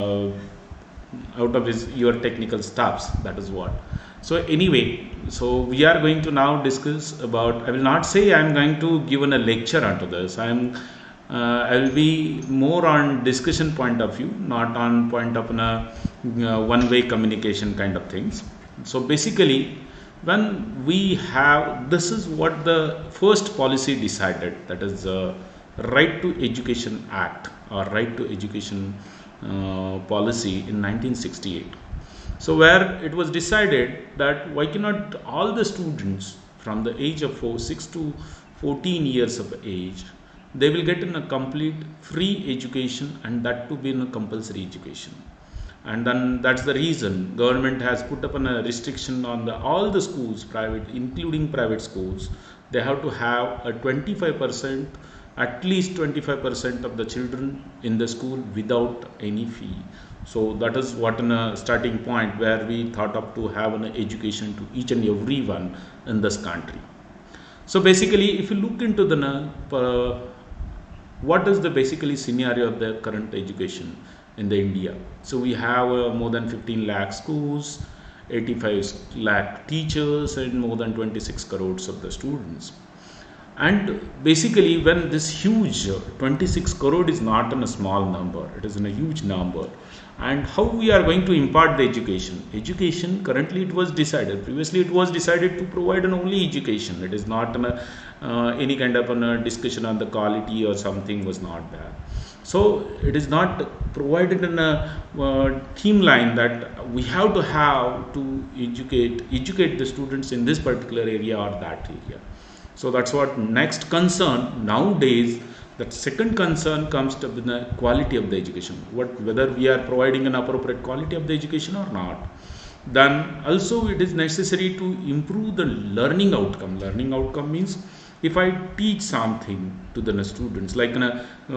uh, out of your technical stuffs. That is what. So anyway, so we are going to now discuss about. I will not say I am going to give a lecture onto this. I will be more on discussion point of view, not on point of a one-way communication kind of things. So basically, when we have, this is what the first policy decided, that is Right to Education Act or Right to Education policy in 1968. So where it was decided that why cannot all the students from the age of 6 to 14 years of age, they will get in a complete free education, and that to be in a compulsory education. And then that's the reason government has put up a restriction on all the schools, private including private schools. They have to have a 25%, at least 25% of the children in the school without any fee. So that is what in a starting point where we thought of to have an education to each and everyone in this country. So basically, if you look into the what is the basically scenario of the current education in the India? So we have more than 15 lakh schools, 85 lakh teachers, and more than 26 crores of the students. And basically, when this huge 26 crore is not in a small number, it is in a huge number. And how we are going to impart the education? Education currently it was decided. Previously, it was decided to provide an only education. It is not any kind of a discussion on the quality or something was not there. So it is not provided in a theme line that we have to educate the students in this particular area or that area. So that's what next concern nowadays. The second concern comes to the quality of the education. Whether we are providing an appropriate quality of the education or not. Then also it is necessary to improve the learning outcome. Learning outcome means if I teach something to the students, like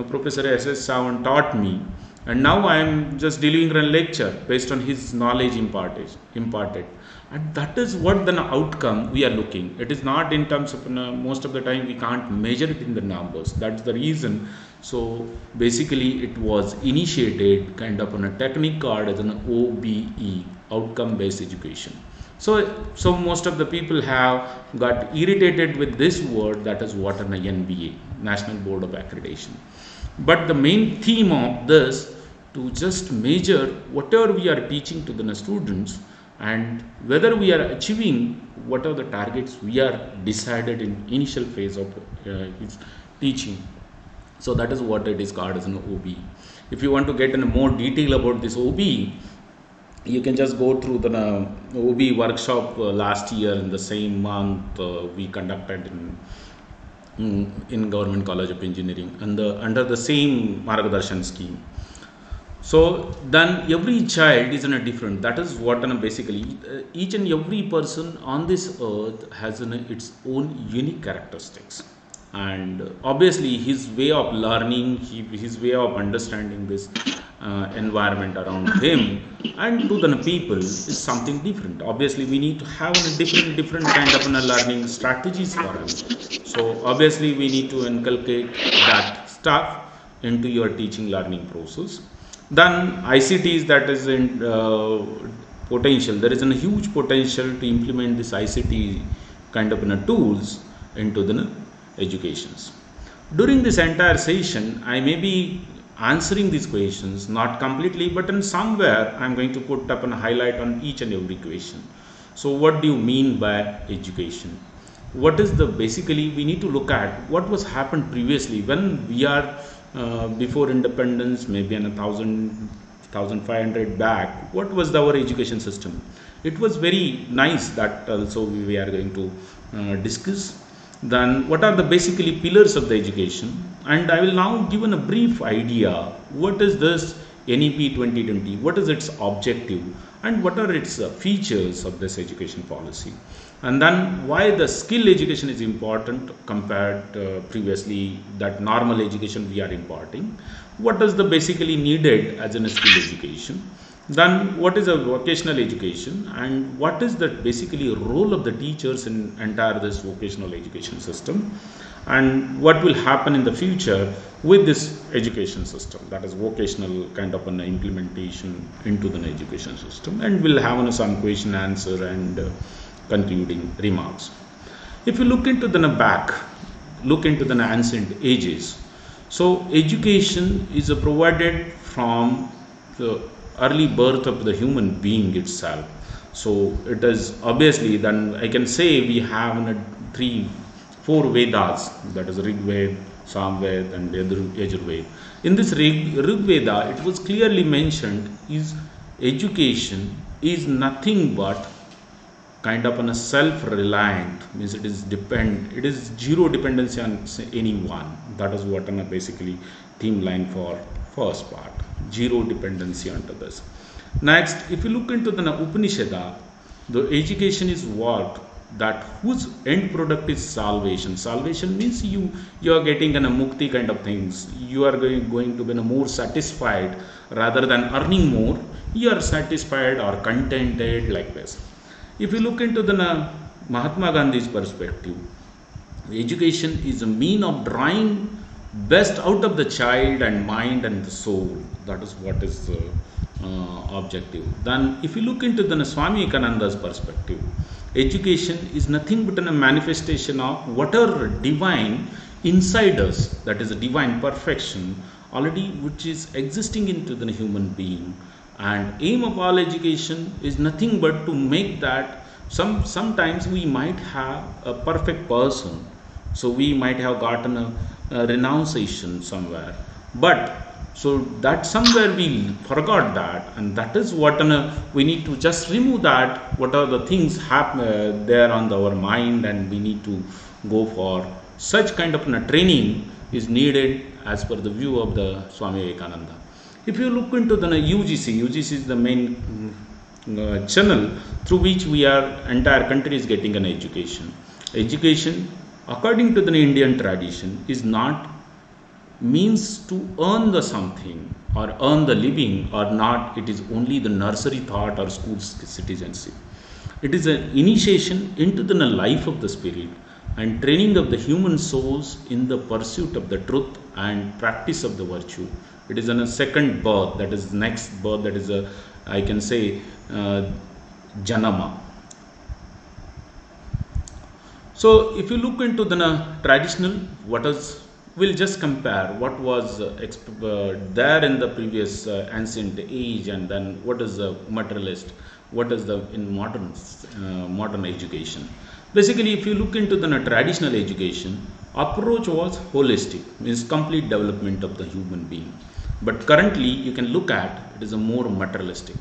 Professor S.S. Sawan taught me, and now I am just delivering a lecture based on his knowledge imparted, and that is what the outcome we are looking. It is not in terms of most of the time we can't measure it in the numbers. That's the reason. So basically, it was initiated kind of on a technique called as an OBE, outcome based education. So most of the people have got irritated with this word, that is what an NBA, National Board of Accreditation. But the main theme of this to just measure whatever we are teaching to the students and whether we are achieving what are the targets we are decided in initial phase of his teaching. So that is what it is called as an OBE. If you want to get in more detail about this OBE, you can just go through the OBE workshop last year in the same month we conducted in Government College of Engineering and under the same Margadarshan scheme. So then every child is in a different, that is what basically each and every person on this earth has its own unique characteristics, and obviously his way of learning, his way of understanding this environment around him and to the people is something different. Obviously we need to have a different kind of learning strategies for him. So obviously we need to inculcate that stuff into your teaching learning process. Then ICTs, that is in potential. There is a huge potential to implement this ICT kind of tools into the educations. During this entire session, I may be answering these questions, not completely, but in somewhere I'm going to put up a highlight on each and every question. So what do you mean by education? What is the basically we need to look at what was happened previously when we are before independence, maybe in 1500 back. What was our education system? It was very nice. That also we are going to discuss. Then what are the basically pillars of the education, and I will now give a brief idea what is this NEP 2020, what is its objective and what are its features of this education policy, and then why the skill education is important compared previously that normal education we are imparting, what is the basically needed as a skill education, then what is a vocational education and what is the basically role of the teachers in entire this vocational education system, and what will happen in the future with this education system, that is vocational kind of an implementation into the education system, and we'll have some question answer and concluding remarks. If you look into the back, look into the ancient ages, so education is provided from the early birth of the human being itself. So it is obviously, then I can say we have four Vedas, that is Rig Veda, Samved and Yajurveda. In this Rig Veda, it was clearly mentioned is education is nothing but kind of a self-reliant, means it is zero dependency on anyone. That is what basically theme line for first part, zero dependency on others. Next, if you look into the Upanishad, the education is what that whose end product is salvation. Salvation means you are getting a mukti kind of things. You are going to be more satisfied rather than earning more. You are satisfied or contented like this. If you look into the Mahatma Gandhi's perspective, education is a mean of drawing best out of the child and mind and the soul. That is what is the objective. Then if you look into the Swami Vivekananda's perspective, education is nothing but a manifestation of whatever divine inside us, that is a divine perfection already which is existing into the human being. And aim of all education is nothing but to make that sometimes we might have a perfect person, so we might have gotten a renunciation somewhere, but so that somewhere we forgot that, and that is what we need to just remove that. What are the things happen there on our mind, and we need to go for such kind of a training is needed as per the view of the Swami Vivekananda. If you look into the UGC is the main channel through which entire country is getting an education. Education, according to the Indian tradition, is not means to earn the something or earn the living or not. It is only the nursery thought or school citizenship. It is an initiation into the life of the spirit and training of the human souls in the pursuit of the truth and practice of the virtue. It is in a second birth, that is next birth, that is I can say Janama. So if you look into the traditional, we'll just compare what was there in the previous ancient age, and then what is the materialist, what is the in modern education. Basically, if you look into the traditional education, approach was holistic, means complete development of the human being. But currently, you can look at it is a more materialistic.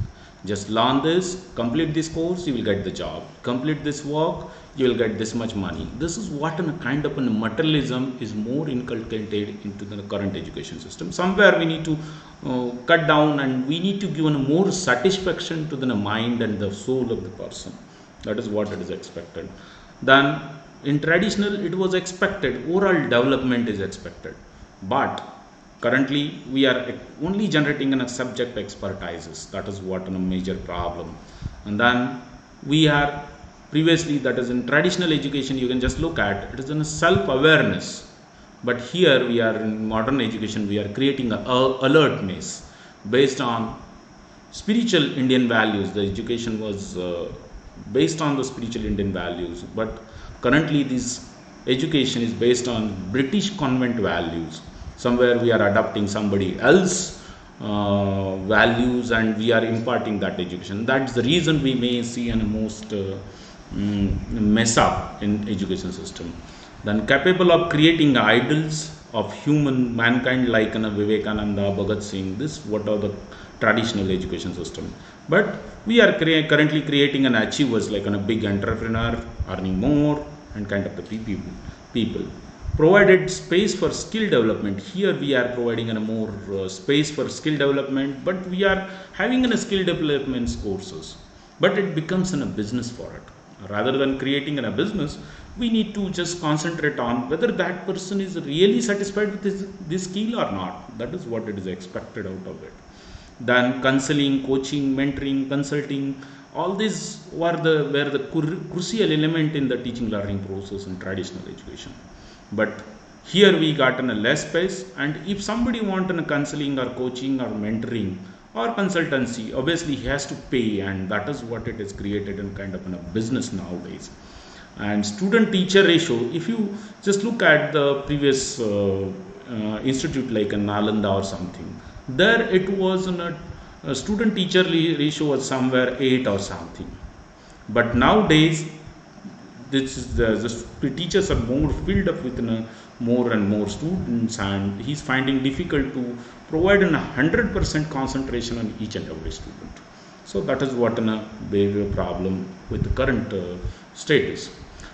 Just learn this, complete this course, you will get the job. Complete this work, you will get this much money. This is what a kind of a materialism is more inculcated into the current education system. Somewhere we need to cut down, and we need to give a more satisfaction to the mind and the soul of the person. That is what it is expected. Then in traditional, it was expected, oral development is expected. But currently, we are only generating a subject expertises. That is what a major problem. And then we are previously, that is in traditional education, you can just look at it is in a self-awareness. But here we are in modern education, we are creating a alertness based on spiritual Indian values. The education was based on the spiritual Indian values, but currently this education is based on British convent values. Somewhere we are adopting somebody else values, and we are imparting that education. That's the reason we may see a most mess up in education system. Then capable of creating idols of human mankind like Vivekananda, Bhagat Singh. This what are the traditional education system. But we are currently creating an achievers like a big entrepreneur, earning more, and kind of the people. Provided space for skill development. Here we are providing a more space for skill development, but we are having a skill development courses. But it becomes a business for it. Rather than creating a business, we need to just concentrate on whether that person is really satisfied with this skill or not. That is what it is expected out of it. Then counseling, coaching, mentoring, consulting, all these were the crucial element in the teaching learning process in traditional education. But Here we got in a less space, and if somebody want a counseling or coaching or mentoring or consultancy, obviously he has to pay, and that is what it is created in kind of in a business nowadays. And student teacher ratio, if you just look at the previous institute like a Nalanda or something, there it was in a student teacher ratio was somewhere 8 or something. But nowadays this is the teachers are more filled up with more and more students, and he's finding difficult to provide a 100% concentration on each and every student. So that is what a big problem with the current status.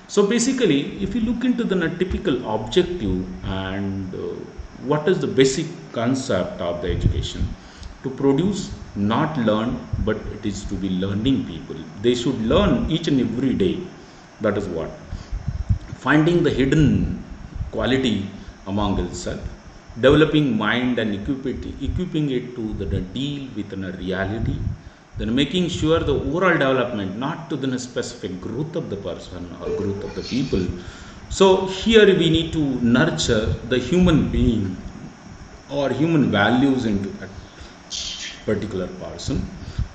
So basically, if you look into the typical objective and what is the basic concept of the education, to produce not learn, but it is to be learning people. They should learn each and every day. That is what finding the hidden quality among itself, developing mind and equipping it to the deal with a reality, then making sure the overall development, not to the specific growth of the person or growth of the people. So here we need to nurture the human being or human values into that particular person,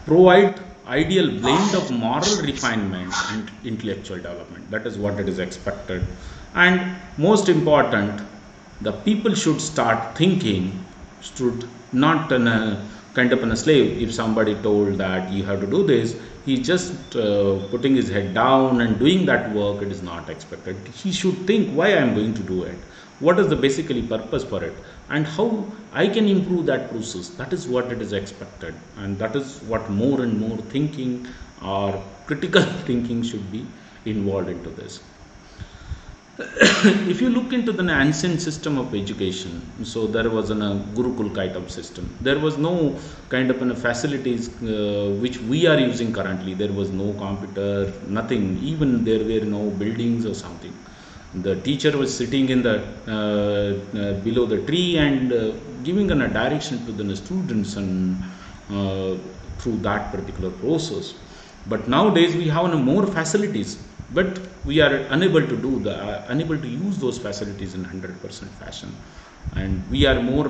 provide ideal blend of moral refinement and intellectual development. That is what it is expected. And most important, the people should start thinking, should not in a kind of in a slave. If somebody told that you have to do this, he just putting his head down and doing that work. It is not expected. He should think why I am going to do it, what is the basically purpose for it, and how I can improve that process. That is what it is expected, and that is what more and more thinking or critical thinking should be involved into this. If you look into the ancient system of education, so there was a Gurukul kind of system. There was no kind of facilities which we are using currently. There was no computer, nothing. Even there were no buildings or something. The teacher was sitting in the below the tree and giving a direction to the students and through that particular process. But nowadays we have more facilities, but we are unable to use those facilities in 100% fashion, and we are more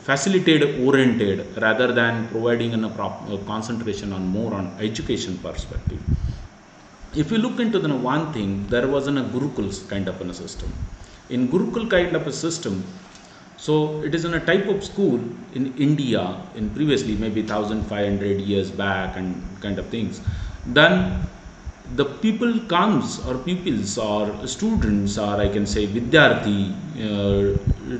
facilitated oriented rather than providing a concentration on more on education perspective. If you look into the one thing, there was a Gurukul kind of a system. In Gurukul kind of a system, so it is in a type of school in India in previously maybe 1500 years back and kind of things. Then the people comes or pupils or students or I can say vidyarthi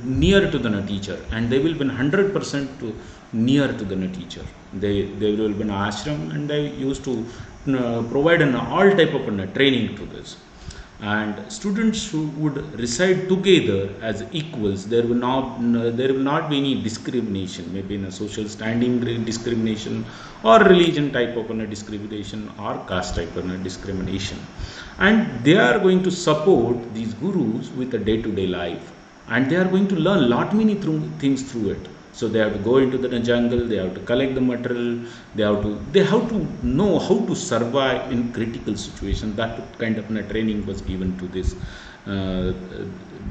near to the teacher, and they will be 100% near to the teacher. They will be an ashram, and they used to provide all type of training to this, and students who would reside together as equals. There will not be any discrimination, maybe in a social standing discrimination or religion type of discrimination or caste type of discrimination, and they are going to support these gurus with a day-to-day life, and they are going to learn lot many things through it. So they have to go into the jungle, they have to collect the material, they have to know how to survive in critical situations. That kind of training was given to this,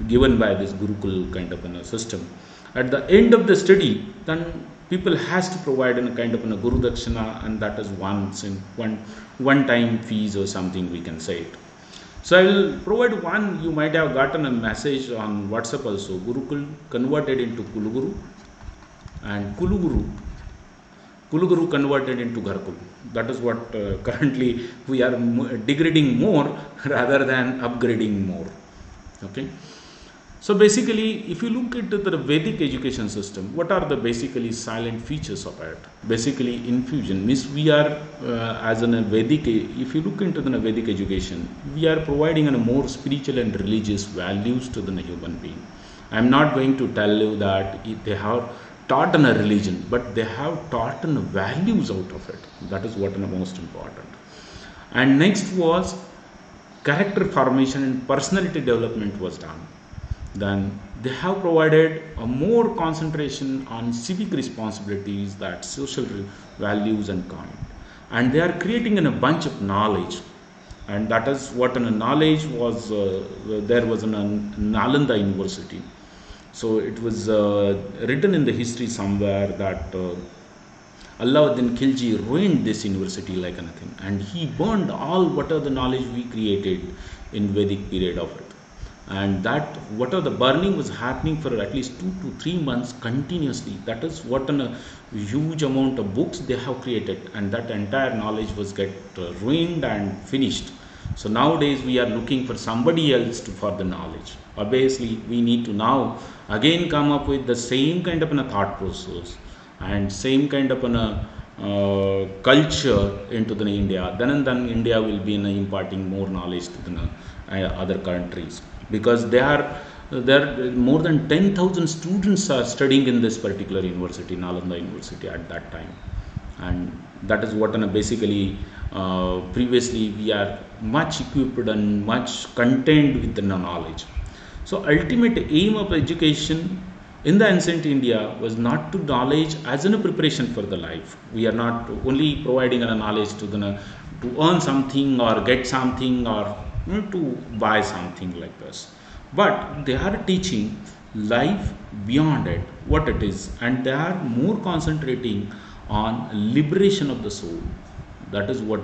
given by this Gurukul kind of system. At the end of the study, then people has to provide a kind of Guru Dakshina, and that is once in one time fees or something we can say it. So I will provide one. You might have gotten a message on WhatsApp also. Gurukul converted into Kuluguru, and Kuluguru converted into Gharkul. That is what currently we are degrading more rather than upgrading more. Okay. So basically, if you look into the Vedic education system, what are the basically silent features of it? Basically, infusion means we are as in a Vedic. If you look into the Vedic education, we are providing a more spiritual and religious values to the human being. I am not going to tell you that they have taught in a religion, but they have taught in values out of it. That is what is most important. And next was character formation and personality development was done. Then they have provided a more concentration on civic responsibilities, that social values and kind, and they are creating a bunch of knowledge and that is what an knowledge was. There was an Nalanda University. So it was written in the history somewhere that Alauddin Khilji ruined this university like anything, and he burned all whatever the knowledge we created in Vedic period of it. And that whatever the burning was happening for at least 2 to 3 months continuously. That is what a huge amount of books they have created, and that entire knowledge was get ruined and finished. So nowadays we are looking for somebody else for the knowledge. Obviously, we need to now again come up with the same kind of a thought process and same kind of culture into the India. Then and then India will be imparting more knowledge to the other countries, because there more than 10,000 students are studying in this particular university, Nalanda University, at that time. And that is what basically previously we are much equipped and much contained with the knowledge. So ultimate aim of education in the ancient India was not to knowledge as in a preparation for the life. We are not only providing a knowledge to earn something or get something or to buy something like this, but they are teaching life beyond it, what it is, and they are more concentrating on liberation of the soul. That is what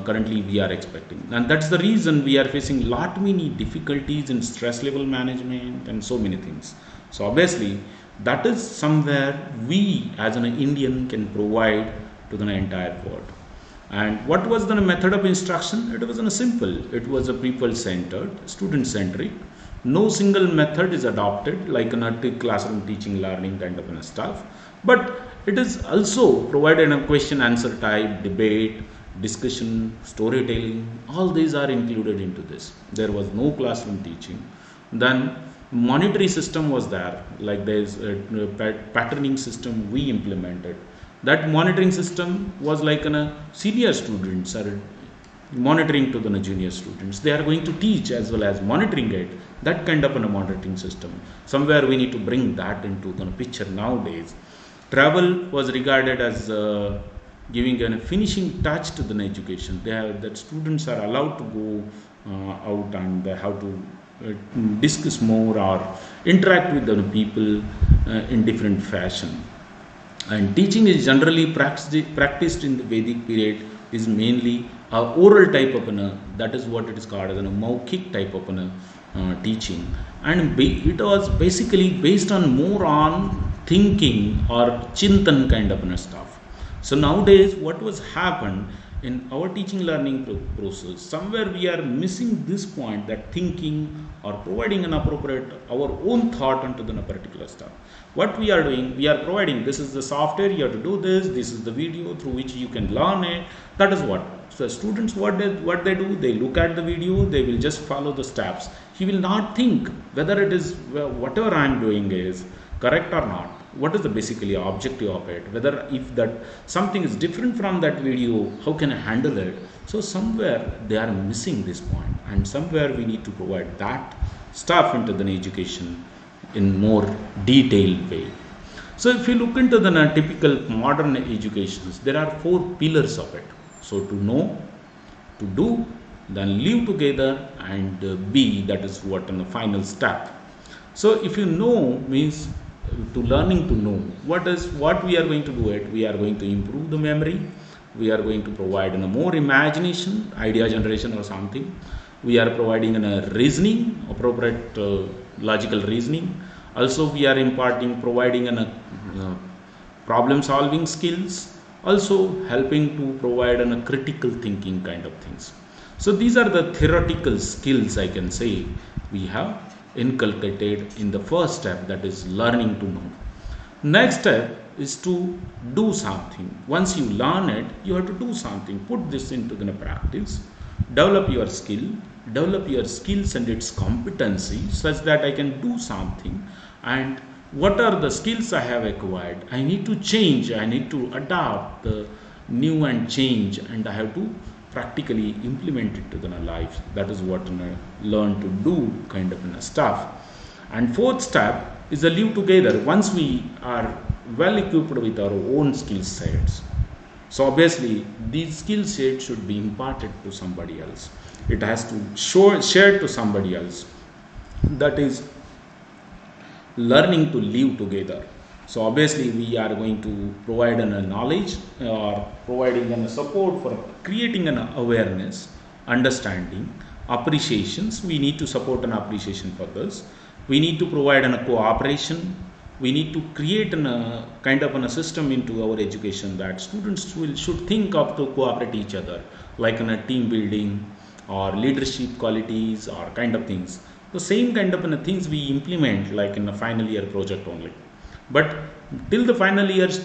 currently we are expecting, and that's the reason we are facing lot many difficulties in stress level management and so many things. So obviously that is somewhere we as an Indian can provide to the entire world. And what was the method of instruction? It was simple. It was a people centered, student centric. No single method is adopted like a classroom teaching learning kind of stuff, but it is also provided a question answer type, debate, discussion, storytelling. All these are included into this. There was no classroom teaching. Then monetary system was there, like there's a patterning system we implemented. That monitoring system was like senior students are monitoring to the junior students. They are going to teach as well as monitoring it. That kind of a monitoring system. Somewhere we need to bring that into the picture nowadays. Travel was regarded as giving a finishing touch to the education. That students are allowed to go out and they have to discuss more or interact with the people in different fashion. And teaching is generally practiced in the Vedic period is mainly a oral type of that is what it is called as a Maukik type of teaching, and it was basically based on more on thinking or chintan kind of stuff. So nowadays what was happened in our teaching learning process, somewhere we are missing this point, that thinking or providing an appropriate our own thought onto the particular stuff. What we are doing, we are providing, this is the software, you have to do this is the video through which you can learn it. That is what. So students, what they do, they look at the video, they will just follow the steps. He will not think whether it is whatever I am doing is correct or not. What is the basically objective of it? Whether if that something is different from that video, how can I handle it? So somewhere they are missing this point, and somewhere we need to provide that stuff into the education in more detailed way. So if you look into the typical modern educations, there are 4 pillars of it. So to know, to do, then live together, and be, that is what in the final step. So if you know means to learning to know, what we are going to do it, we are going to improve the memory, we are going to provide more imagination, idea generation or something. We are providing a reasoning, appropriate logical reasoning. Also we are providing problem solving skills, also helping to provide a critical thinking kind of things. So these are the theoretical skills, I can say, we have inculcated in the first step, that is learning to know. Next step is to do something. Once you learn it, you have to do something, put this into the practice, develop your skills and its competency such that I can do something. And what are the skills I have acquired? I need to change, I need to adapt the new and change, and I have to practically implement it to the life. That is what learn to do kind of stuff. And fourth step is the live together. Once we are well equipped with our own skill sets, So obviously these skill sets should be imparted to somebody else. It has to show shared to somebody else. That is learning to live together. So obviously we are going to provide a knowledge or providing a support for creating an awareness, understanding, appreciations. We need to support an appreciation for this. We need to provide a cooperation. We need to create a kind of a system into our education that students should think of to cooperate each other, like in a team building or leadership qualities or kind of things. The same kind of things we implement like in a final year project only. But till the final year's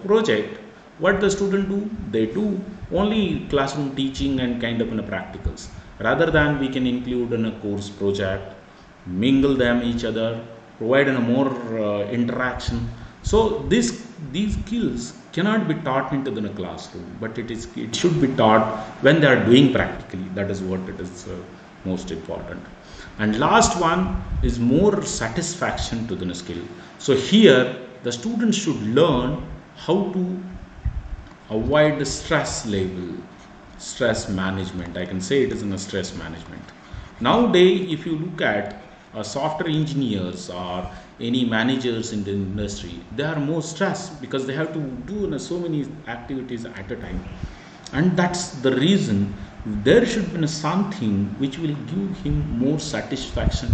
project, what the student do? They do only classroom teaching and kind of practicals. Rather than we can include in a course project, mingle them each other, provide a more interaction. So these skills cannot be taught into the classroom, but it should be taught when they are doing practically. That is what it is most important. And last one is more satisfaction to the skill. So here the students should learn how to avoid the stress level, stress management. I can say it is in a stress management. Nowadays, if you look at software engineers or any managers in the industry, they are more stressed because they have to do so many activities at a time. And that's the reason there should be something which will give him more satisfaction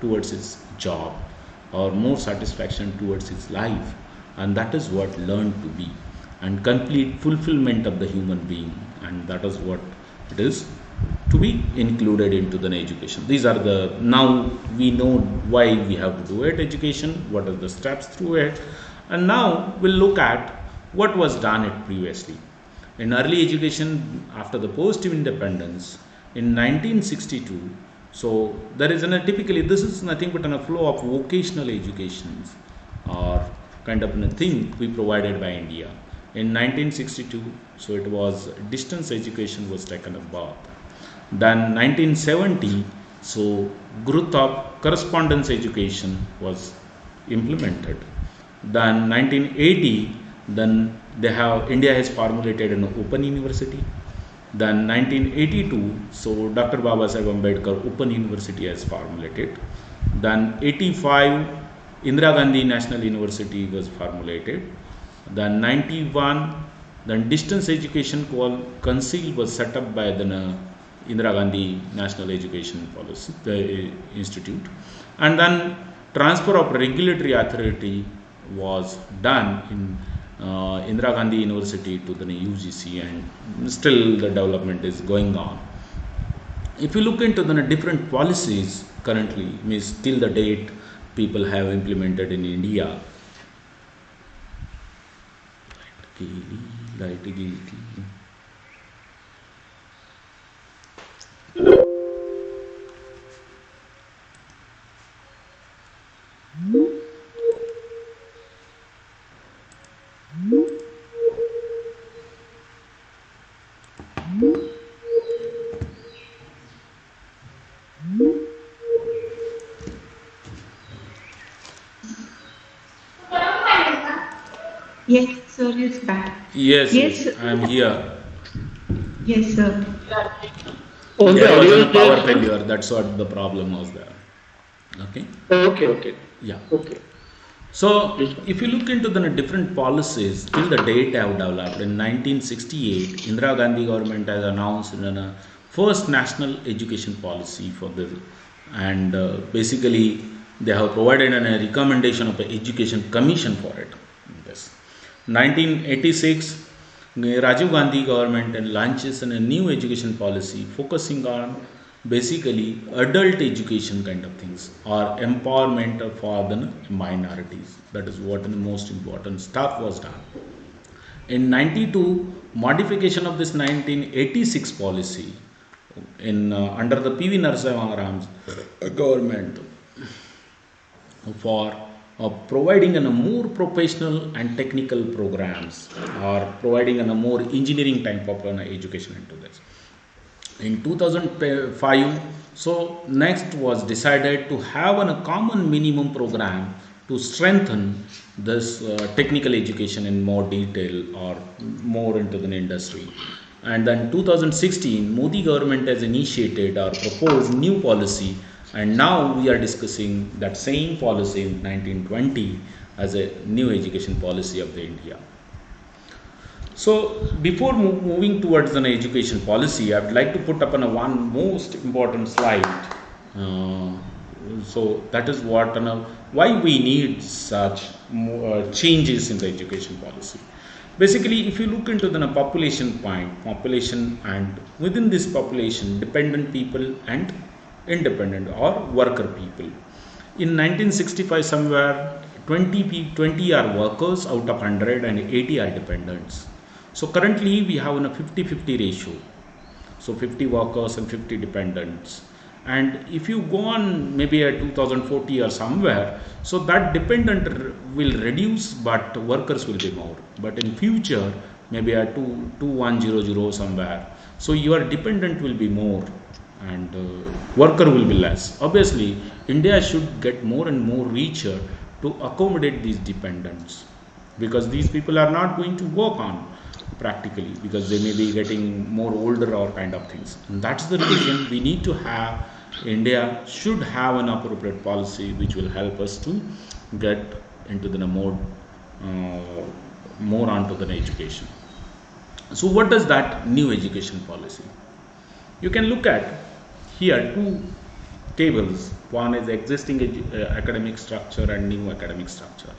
towards his job or more satisfaction towards his life. And that is what learned to be and complete fulfillment of the human being. And that is what it is to be included into the education. These are the, now we know why we have to do it, education, what are the steps through it. And now we'll look at what was done it previously. In early education, after the post independence in 1962, so there is typically this is nothing but a flow of vocational educations or kind of a thing we provided by India. In 1962, so it was distance education was taken about. Then 1970, so growth of correspondence education was implemented. Then 1980, then India has formulated an open university. Then 1982, so Dr. Baba Saheb Ambedkar Open University has formulated. Then 85, Indira Gandhi National University was formulated. Then 91, then distance education council was set up by the Indira Gandhi National Education Policy Institute. And then transfer of regulatory authority was done in Indira Gandhi University to the UGC, and still the development is going on. If you look into the different policies currently, means till the date people have implemented in India. Yes, sir, is back. Yes, Yes, yes, I am here. yes, sir. On the There was audio a is power there, sir? failure. That's what the problem was there. Okay. Okay. Yeah. Okay. So Yes, sir. if you look into the different policies till the date have developed in 1968, Indira Gandhi government has announced a first national education policy for this, and basically they have provided a recommendation of an education commission for it. Yes. 1986, Rajiv Gandhi government launches a new education policy focusing on basically adult education kind of things or empowerment for the minorities. That is what the most important stuff was done. In 92, modification of this 1986 policy in under the PV Narasimha Ram's government for providing a more professional and technical programs or providing a more engineering type of education into this. In 2005, so next was decided to have a common minimum program to strengthen this technical education in more detail or more into the industry. And then 2016, Modi government has initiated or proposed new policy, and now we are discussing that same policy in 1920 as a new education policy of the India. So before moving towards an education policy, I would like to put up on a one most important slide. Uh, so that is what why we need such changes in the education policy. Basically, if you look into the population, and within this population, dependent people and independent or worker people. In 1965, somewhere 20 are workers out of 100 and 80 are dependents. So currently we have a 50-50 ratio. So 50 workers and 50 dependents. And if you go on maybe at 2040 or somewhere, so that dependent will reduce, but workers will be more. But in future, maybe at 2100 somewhere, so your dependent will be more and worker will be less. Obviously, India should get more and more richer to accommodate these dependents, because these people are not going to work on practically, because they may be getting more older or kind of things. And that's the reason we need to have, India should have an appropriate policy which will help us to get into the more onto the education. So what does that new education policy? You can look at here two tables. One is existing academic structure and new academic structure.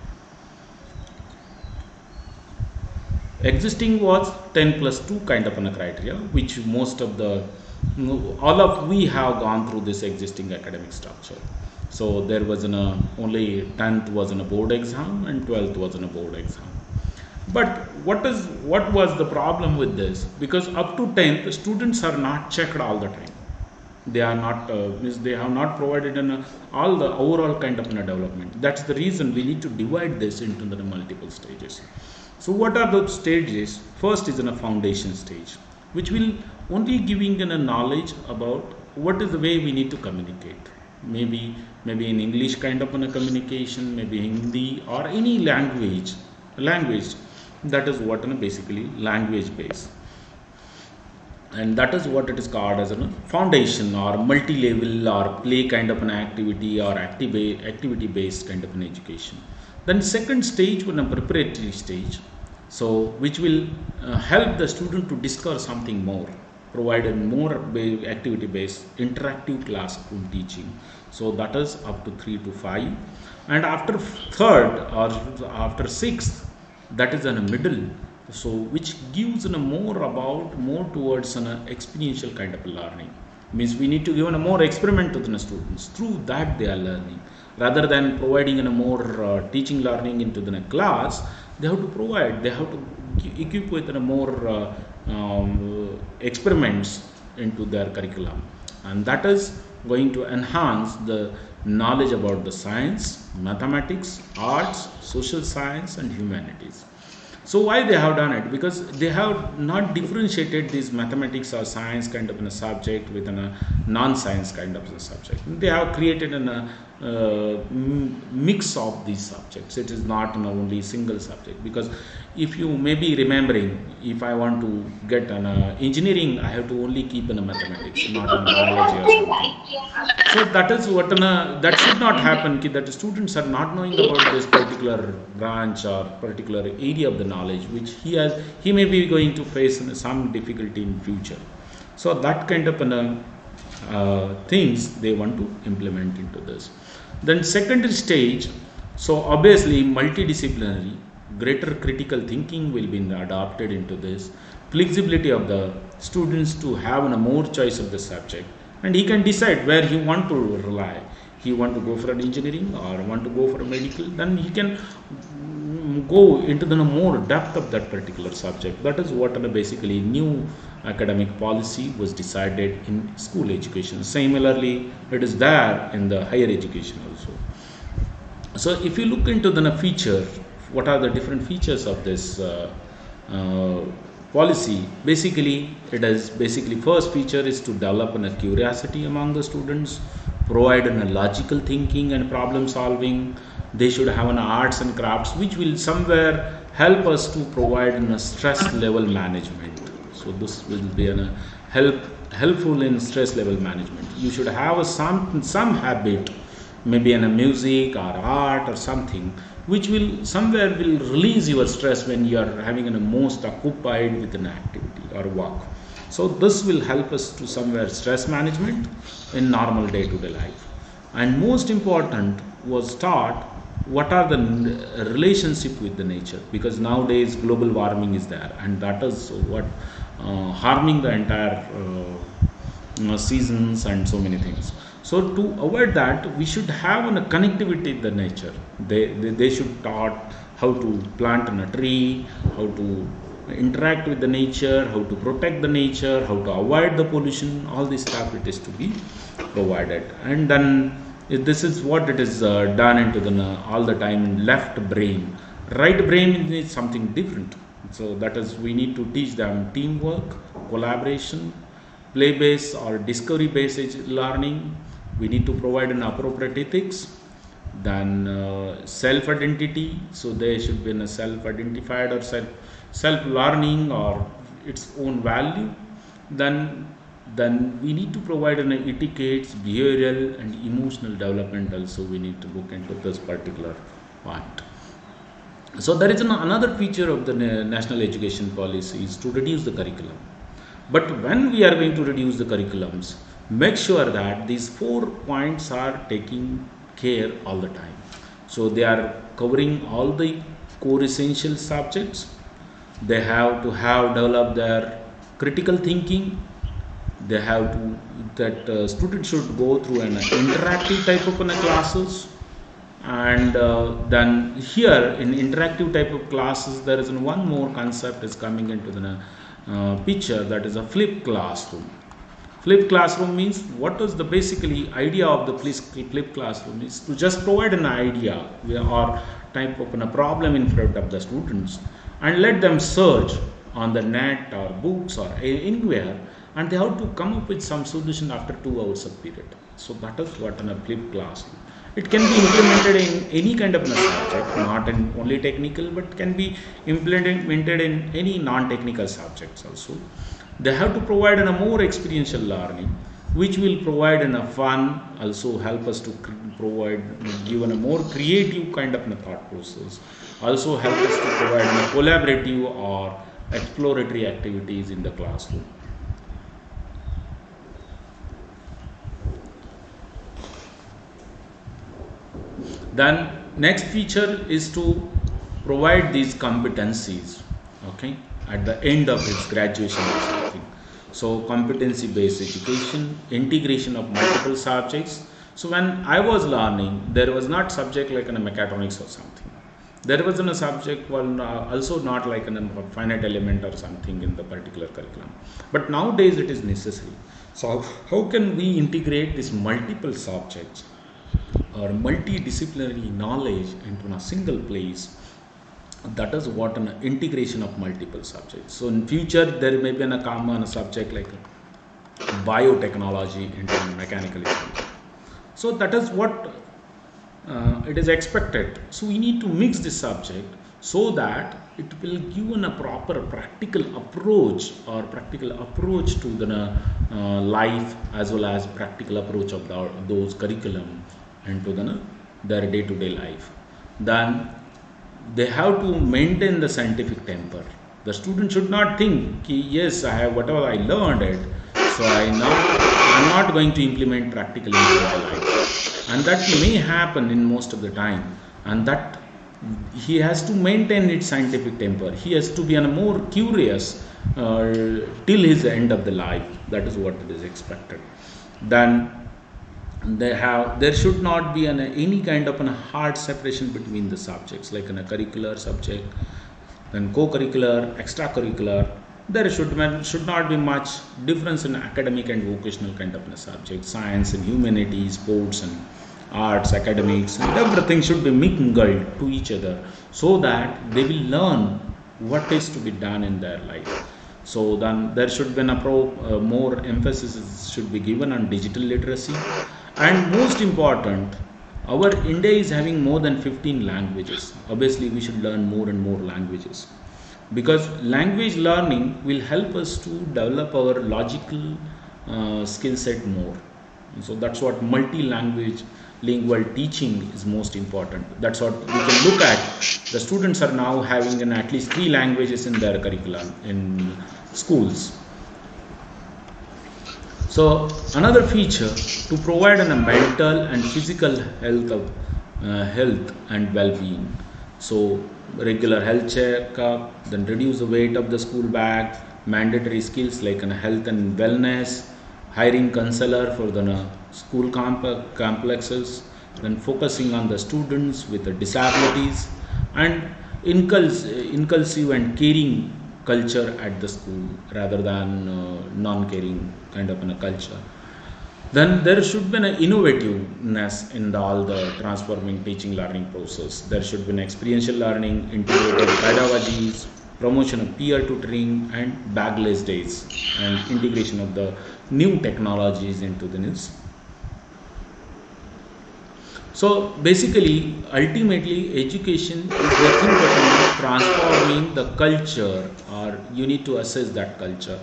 Existing was 10+2 kind of a criteria, which most of the we have gone through this existing academic structure. So there was only 10th was in a board exam and 12th was in a board exam. But what was the problem with this? Because up to 10th, students are not checked all the time. They are not they have not provided all the overall kind of development. That's the reason we need to divide this into the multiple stages. So what are those stages? First is in a foundation stage, which will only giving a knowledge about what is the way we need to communicate. Maybe in English kind of a communication, maybe Hindi or any language. That is what basically language based. And that is what it is called as a foundation or multi-level or play kind of an activity or activity based kind of an education. Then second stage was a preparatory stage, so which will help the student to discover something more, provided more activity based interactive classroom teaching. So that is up to 3 to 5, and after third or after sixth, that is in a middle, so which gives more towards an experiential kind of learning. Means we need to give a more experiment to the students, through that they are learning, rather than providing a more teaching learning into the class. They have to equip with a more experiments into their curriculum, and that is going to enhance the knowledge about the science, mathematics, arts, social science and humanities. So why they have done it? Because they have not differentiated this mathematics or science kind of a subject with a non-science kind of a subject. They have created a mix of these subjects. It is not only single subject, because if you may be remembering, if I want to get an engineering, I have to only keep in a mathematics, not in biology or something. So that is what that should not happen, that the students are not knowing about this particular branch or particular area of the knowledge which he may be going to face some difficulty in future. So that kind of things they want to implement into this. Then secondary stage, so obviously multidisciplinary, greater critical thinking will be adopted into this, flexibility of the students to have a more choice of the subject, and he can decide where he want to rely. He want to go for an engineering or want to go for a medical, then he can go into the more depth of that particular subject. That is what basically new academic policy was decided in school education. Similarly, it is there in the higher education also. So if you look into the feature, what are the different features of this policy? Basically, it is basically first feature is to develop a curiosity among the students provide a logical thinking and problem solving. They should have an arts and crafts, which will somewhere help us to provide a stress level management. So this will be an helpful in stress level management. You should have some habit, maybe in a music or art or something, which will somewhere will release your stress when you are having a most occupied with an activity or work. So this will help us to somewhere stress management in normal day-to-day life. And most important was taught what are the relationship with the nature, because nowadays global warming is there, and that is what harming the entire seasons and so many things. So to avoid that, we should have a connectivity with the nature. They should taught how to plant a tree, how to interact with the nature, how to protect the nature, how to avoid the pollution. All this stuff it is to be provided. And then this is what it is done into the all the time in left brain. Right brain is something different. So that is, we need to teach them teamwork, collaboration, play-based or discovery-based learning. We need to provide an appropriate ethics. Then self-identity. So they should be in a self-identified or self-learning or its own value. Then we need to provide an etiquettes, behavioral and emotional development. Also, we need to look into this particular point. So there is another feature of the national education policy is to reduce the curriculum. But when we are going to reduce the curriculums, make sure that these 4 points are taking care all the time. So they are covering all the core essential subjects. They have to have developed their critical thinking. They have to, that students should go through an interactive type of classes. And then here in interactive type of classes, there is one more concept is coming into the picture, that is a flipped classroom. Flipped classroom means, what is the basically idea of the flipped classroom is to just provide an idea or type of a problem in front of the students and let them search on the net or books or anywhere, and they have to come up with some solution after 2 hours of period. So that is what in a flipped classroom. It can be implemented in any kind of a subject, not in only technical, but can be implemented in any non-technical subjects also. They have to provide a more experiential learning, which will provide a fun, also help us to provide, given a more creative kind of a thought process, also help us to provide a collaborative or exploratory activities in the classroom. Then next feature is to provide these competencies, okay, at the end of its graduation or something. So competency-based education, integration of multiple subjects. So when I was learning, there was not subject like in a mechatronics or something. There was a subject also not like a finite element or something in the particular curriculum. But nowadays it is necessary. So how can we integrate these multiple subjects or multidisciplinary knowledge into a single place? That is what an integration of multiple subjects. So in future there may be a common subject like biotechnology into mechanical engineering. So that is what it is expected. So we need to mix this subject so that it will give a proper practical approach to the life, as well as practical approach of those curriculum and to their day-to-day life. Then they have to maintain the scientific temper. The student should not think, yes, I have whatever I learned it, so I'm not going to implement practically in my life. And that may happen in most of the time. And that he has to maintain its scientific temper. He has to be more curious till his end of the life. That is what it is expected. Then there should not be any kind of hard separation between the subjects, like in a curricular subject, then co-curricular, extracurricular. There should not be much difference in academic and vocational kind of a subject. Science and humanities, sports and arts, academics, and everything should be mingled to each other, so that they will learn what is to be done in their life. So then there should be more emphasis should be given on digital literacy, And most important, our India is having more than 15 languages. Obviously, we should learn more and more languages because language learning will help us to develop our logical skill set more. So that's what multi-language lingual teaching is most important. That's what we can look at. The students are now having at least 3 languages in their curriculum in schools. So another feature to provide a mental and physical health and well-being. So regular health checkup, then reduce the weight of the school bag, mandatory skills like health and wellness, hiring counselor for the school complexes, then focusing on the students with the disabilities, and inclusive and caring culture at the school rather than non-caring kind of a culture. Then there should be an innovativeness in all the transforming teaching learning process. There should be an experiential learning, integrated pedagogies, promotion of peer tutoring, and bagless days, and integration of the new technologies into the news. So basically, ultimately, education is nothing but transforming the culture, or you need to assess that culture.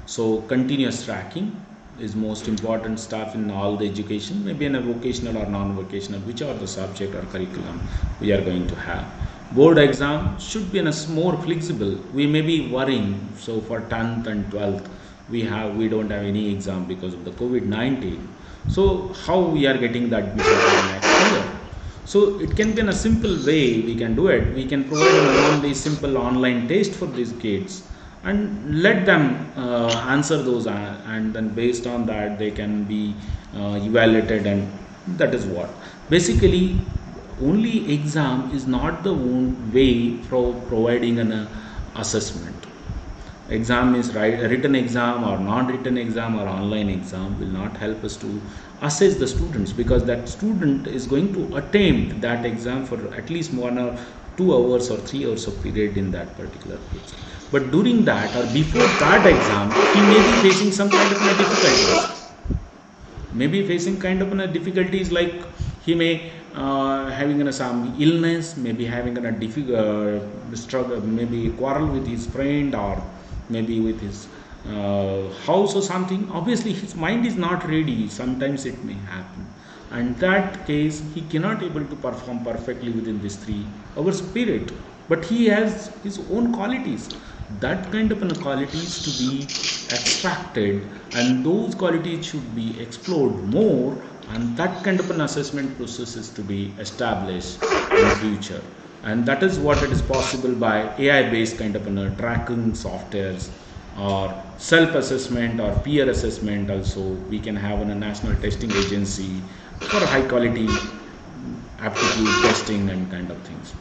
So continuous tracking is most important stuff in all the education, maybe in a vocational or non-vocational, which are the subject or curriculum we are going to have. Board exam should be more flexible. We may be worrying. So for 10th and 12th, we don't have any exam because of the COVID-19. So how we are getting the admission for next year? So it can be in a simple way we can do it. We can provide only simple online test for these kids and let them answer those, and then based on that they can be evaluated, and that is what. Basically, only exam is not the way for providing an assessment. Exam is written exam or non-written exam or online exam will not help us to assess the students, because that student is going to attempt that exam for at least 1 or 2 hours or 3 hours of period in that particular exam. But during that or before that exam, he may be facing some kind of difficulties. Maybe facing kind of difficulties like he may having some illness, maybe having a difficult struggle, maybe quarrel with his friend, or maybe with his house or something. Obviously his mind is not ready, sometimes it may happen, and that case he cannot able to perform perfectly within this 3 hours period, but he has his own qualities. That kind of qualities to be extracted, and those qualities should be explored more, and that kind of an assessment process is to be established in the future. And that is what it is possible by AI based kind of tracking softwares, or self-assessment or peer assessment. Also we can have a national testing agency for high quality aptitude testing and kind of things.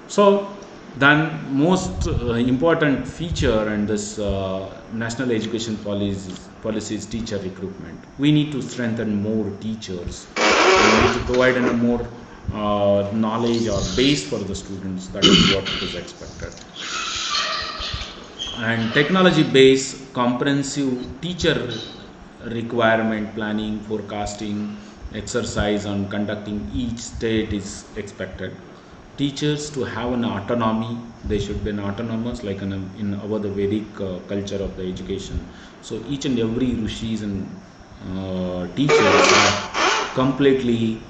So then most important feature in this national education policy is teacher recruitment. We need to strengthen more teachers. We need to provide a more knowledge or base for the students. That is what is expected. And technology based comprehensive teacher requirement planning, forecasting, exercise on conducting each state is expected. Teachers to have an autonomy, they should be autonomous like in our the Vedic culture of the education. So each and every rishis and teachers are completely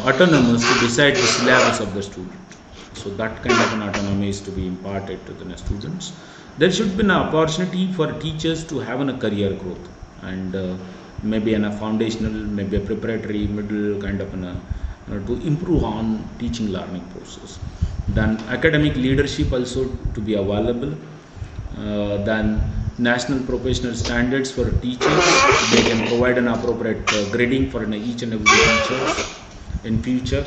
autonomous to decide the syllabus of the student. So that kind of an autonomy is to be imparted to the students. There should be an opportunity for teachers to have a career growth, and maybe in a foundational, maybe a preparatory, middle kind of to improve on teaching learning process. Then academic leadership also to be available. Then national professional standards for teachers, they can provide an appropriate grading for each and every teacher in future.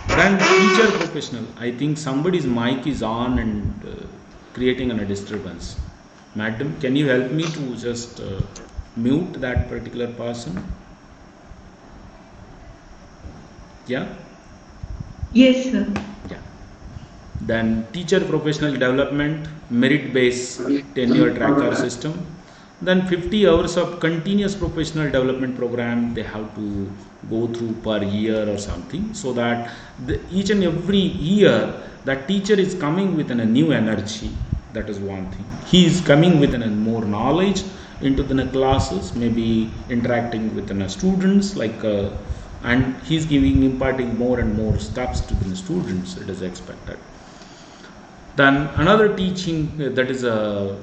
Then teacher professional, I think somebody's mic is on and creating a disturbance. Madam, can you help me to just mute that particular person? Yeah. Yes, sir. Yeah. Then teacher professional development, merit based tenure tracker system. Then 50 hours of continuous professional development program they have to go through per year or something, so that each and every year that teacher is coming with a new energy. That is one thing. He is coming with more knowledge into the classes, maybe interacting with the students, and he's imparting more and more steps to the students. It is expected. Then another teaching that is a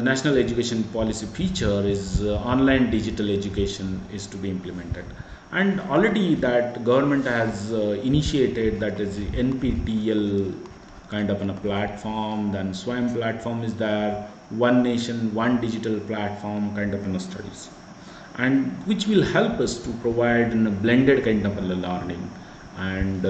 national education policy feature is online digital education is to be implemented, and already that government has initiated, that is NPTEL kind of a platform. Then SWAYAM platform is there, one nation one digital platform kind of studies, and which will help us to provide in a blended kind of a learning, and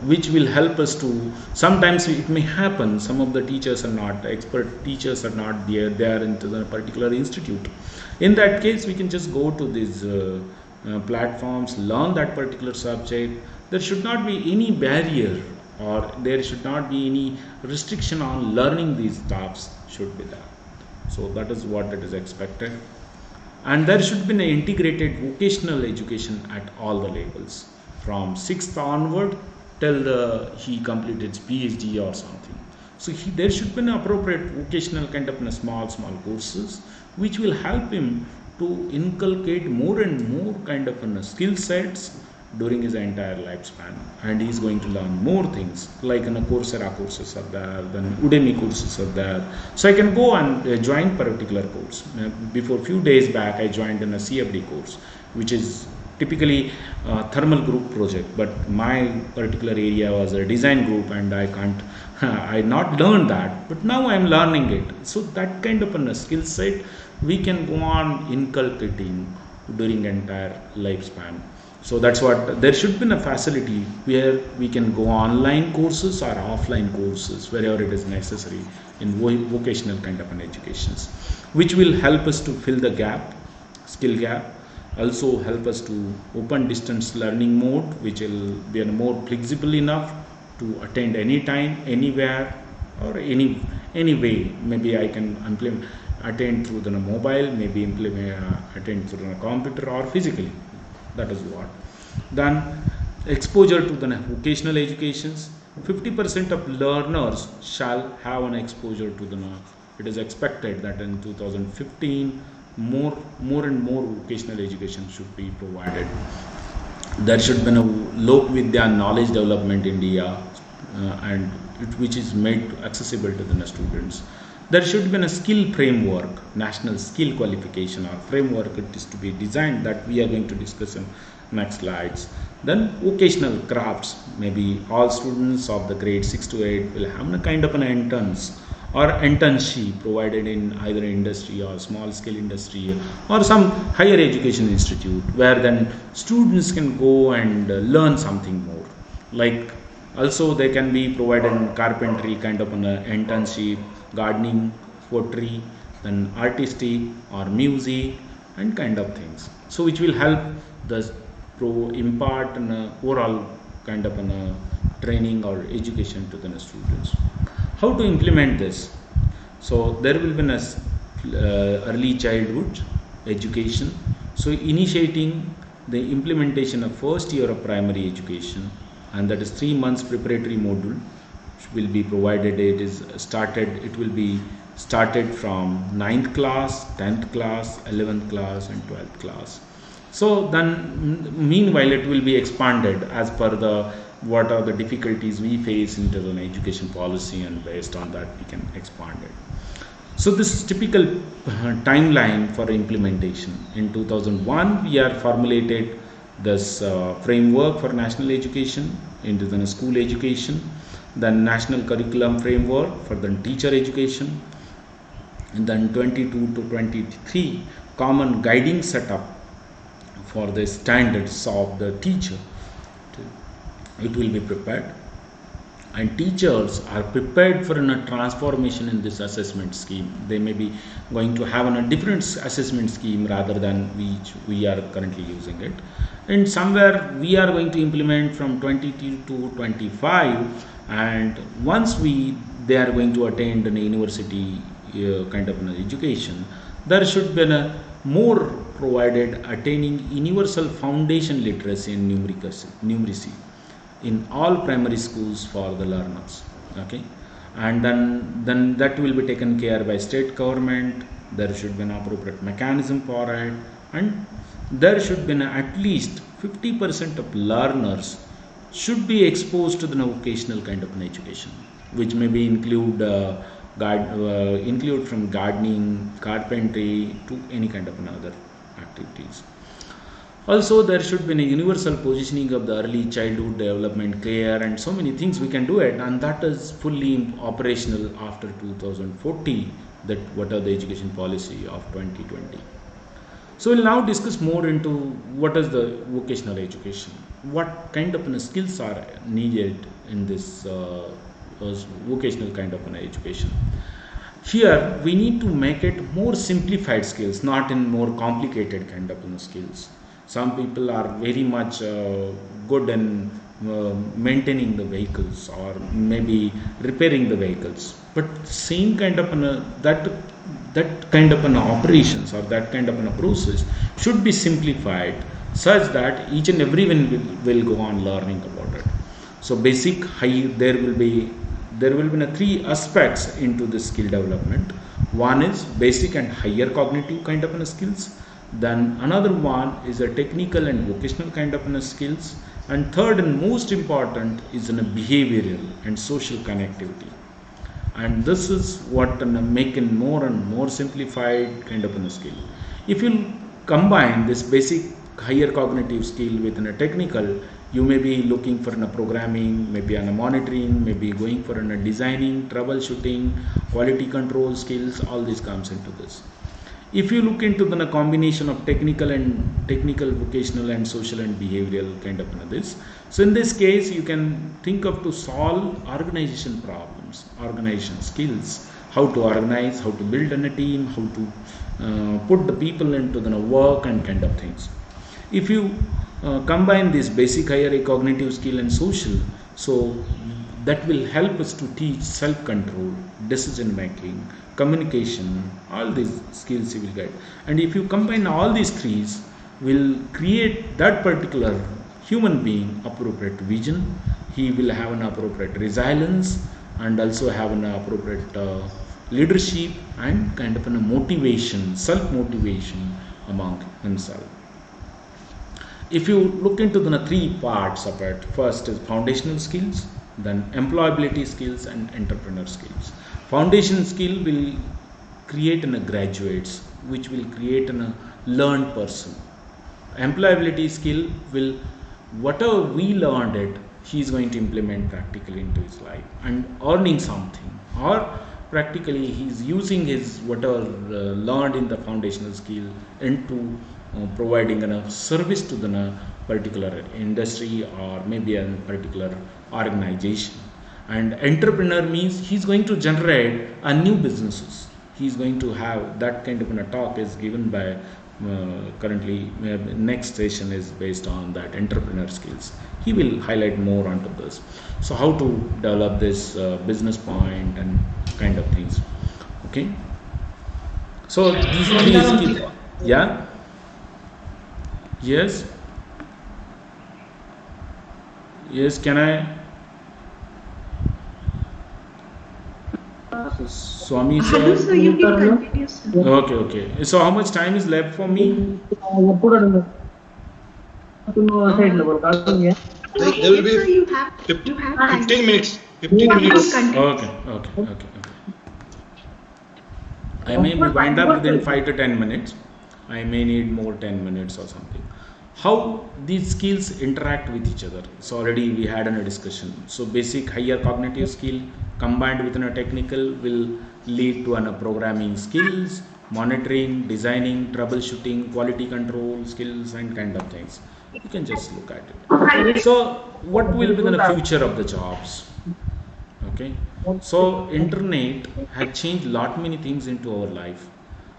which will help us to, sometimes it may happen some of the teachers are not expert, teachers are not there into the particular institute. In that case we can just go to these platforms, learn that particular subject. There should not be any barrier, or there should not be any restriction on learning these stuffs should be there. So that is what it is expected. And there should be an integrated vocational education at all the levels, from 6th onward till he completed his PhD or something. So there should be an appropriate vocational kind of small courses, which will help him to inculcate more and more kind of skill sets during his entire lifespan, and he's going to learn more things, like Coursera courses are there, then Udemy courses are there. So I can go and join particular course. Before few days back I joined in a CFD course, which is typically thermal group project, but my particular area was a design group, and I can't I not learned that, but now I am learning it. So that kind of a skill set we can go on inculcating during entire lifespan. So that's what, there should be a facility where we can go online courses or offline courses wherever it is necessary in vocational kind of an educations, which will help us to fill the gap, skill gap, also help us to open distance learning mode, which will be more flexible enough to attend anytime, anywhere, or any way. Maybe I can attend through the mobile, maybe attend through the computer or physically. That is what. Then exposure to the vocational educations. 50% of learners shall have an exposure to the. It is expected that in 2015 more and more vocational education should be provided. There should be a Lok Vidya knowledge development in India, and which is made accessible to the students. There should be a skill framework, national skill qualification or framework. It is to be designed, that we are going to discuss in next slides. Then vocational crafts, maybe all students of the grade 6 to 8 will have a kind of an interns or internship provided in either industry or small scale industry or some higher education institute, where then students can go and learn something more. Like also they can be provided in carpentry kind of an internship, gardening, pottery, then artistic or music and kind of things. So which will help the impart an overall kind of an training or education to the students. How to implement this? So there will be an early childhood education. So initiating the implementation of first year of primary education, and that is 3 months preparatory module will be provided. It will be started from 9th class, 10th class, 11th class and 12th class. So then meanwhile it will be expanded as per what are the difficulties we face into an education policy, and based on that we can expand it. So this is typical timeline for implementation. In 2001 we are formulated this framework for national education into the school education, then national curriculum framework for the teacher education, and then 22 to 23 common guiding setup for the standards of the teacher. It will be prepared, and teachers are prepared for a transformation in this assessment scheme. They may be going to have a different assessment scheme rather than which we are currently using it, and somewhere we are going to implement from 22 to 25, and once they are going to attend a university kind of an education, there should be a more provided attaining universal foundation literacy and numeracy in all primary schools for the learners. Okay, and then that will be taken care by state government. There should be an appropriate mechanism for it, and there should be at least 50% of learners should be exposed to the vocational kind of an education, which may be include from gardening, carpentry to any kind of another activities. Also, there should be a universal positioning of the early childhood development care, and so many things we can do it, and that is fully operational after 2040. That what are the education policy of 2020. So we'll now discuss more into what is the vocational education, what kind of skills are needed in this vocational kind of an education. Here we need to make it more simplified skills, not in more complicated kind of skills. Some people are very much good in maintaining the vehicles or maybe repairing the vehicles, but same kind of that kind of an operations or that kind of a process should be simplified such that each and everyone will go on learning about it. So basic, high, there will be three aspects into the skill development. One is basic and higher cognitive kind of skills. Then another one is a technical and vocational kind of skills. And third and most important is a behavioral and social connectivity. And this is what making more and more simplified kind of a skill. If you combine this basic higher cognitive skill with a technical, you may be looking for a programming, maybe on a monitoring, maybe going for a designing, troubleshooting, quality control skills. All this comes into this. If you look into the combination of technical, vocational and social and behavioral kind of this, so in this case you can think of to solve organization problems, organization skills, how to organize, how to build a team, how to put the people into the work and kind of things. If you combine this basic higher cognitive skill and social, so that will help us to teach self-control, decision making, communication, all these skills you will get. And if you combine all these three, will create that particular human being appropriate vision. He will have an appropriate resilience and also have an appropriate leadership and kind of a motivation, self-motivation among himself. If you look into the three parts of it, first is foundational skills, then employability skills and entrepreneur skills. Foundation skill will create in a graduates, which will create in a learned person. Employability skill will, whatever we learned it, he is going to implement practically into his life and earning something, or practically he is using his whatever learned in the foundational skill into providing a service to the particular industry or maybe a particular organization. And entrepreneur means he's going to generate a new businesses. He's going to have that kind of a talk is given by currently next session is based on that entrepreneur skills. He will highlight more onto this. So how to develop this business point and kind of things. Okay. So these three skills. Yeah. Yes. Yes. Can I? Swami sir. Hello, sir. You can continue, sir. Okay. So how much time is left for me? There will Yes, sir, be you have 15 minutes. You 15 have to minutes. continue. Okay. I may wind up within 5 to 10 minutes. I may need more 10 minutes or something. How these skills interact with each other. So already we had a discussion. So basic higher cognitive skill combined with a technical will lead to a programming skills, monitoring, designing, troubleshooting, quality control skills and kind of things. You can just look at it. So what will be the future of the jobs? Okay. So internet had changed lot many things into our life.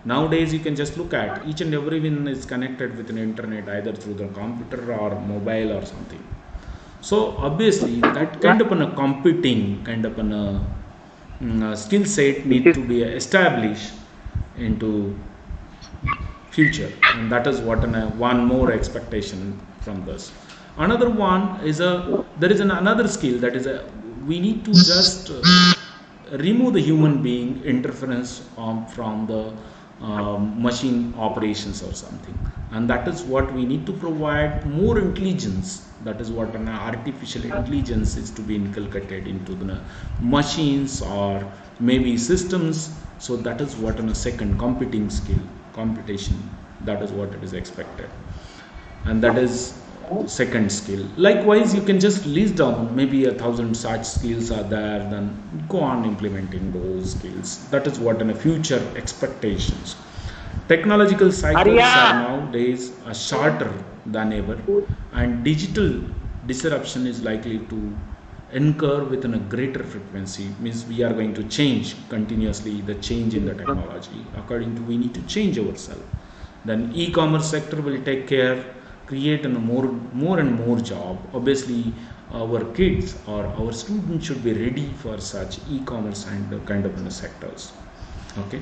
Nowadays you can just look at each and everyone is connected with an internet either through the computer or mobile or something. So obviously that kind of a competing kind of a skill set need to be established into future, and that is what one more expectation from this. Another one is there is another skill that is we need to just remove the human being interference from the machine operations or something, and that is what we need to provide more intelligence. That is what an artificial intelligence is to be inculcated into the machines or maybe systems. So that is what a second computing skill, computation, that is what it is expected, and that is second skill. Likewise, you can just list down maybe 1,000 such skills are there, then go on implementing those skills. That is what in the future expectations. Technological cycles are nowadays shorter than ever, and digital disruption is likely to incur within a greater frequency. Means we are going to change continuously, the change in the technology according to we need to change ourselves. Then e-commerce sector will take care, create more and more job. Obviously our kids or our students should be ready for such e-commerce and kind of sectors. Okay.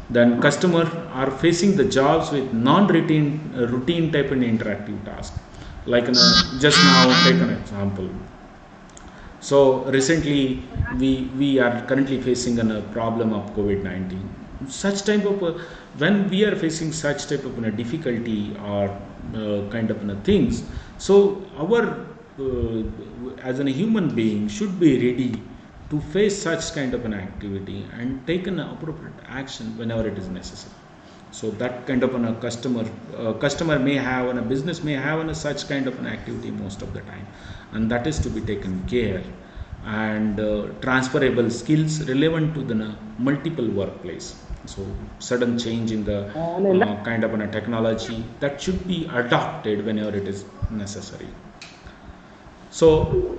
Then customer are facing the jobs with non-routine routine type and interactive task. Like just now take an example. So recently we are currently facing a problem of COVID-19. Such type of when we are facing such type of difficulty or kind of things, so our as a human being should be ready to face such kind of an activity and take an appropriate action whenever it is necessary. So that kind of a customer may have and a business may have and such kind of an activity most of the time, and that is to be taken care. And transferable skills relevant to the multiple workplace. So sudden change in the kind of a technology that should be adopted whenever it is necessary. So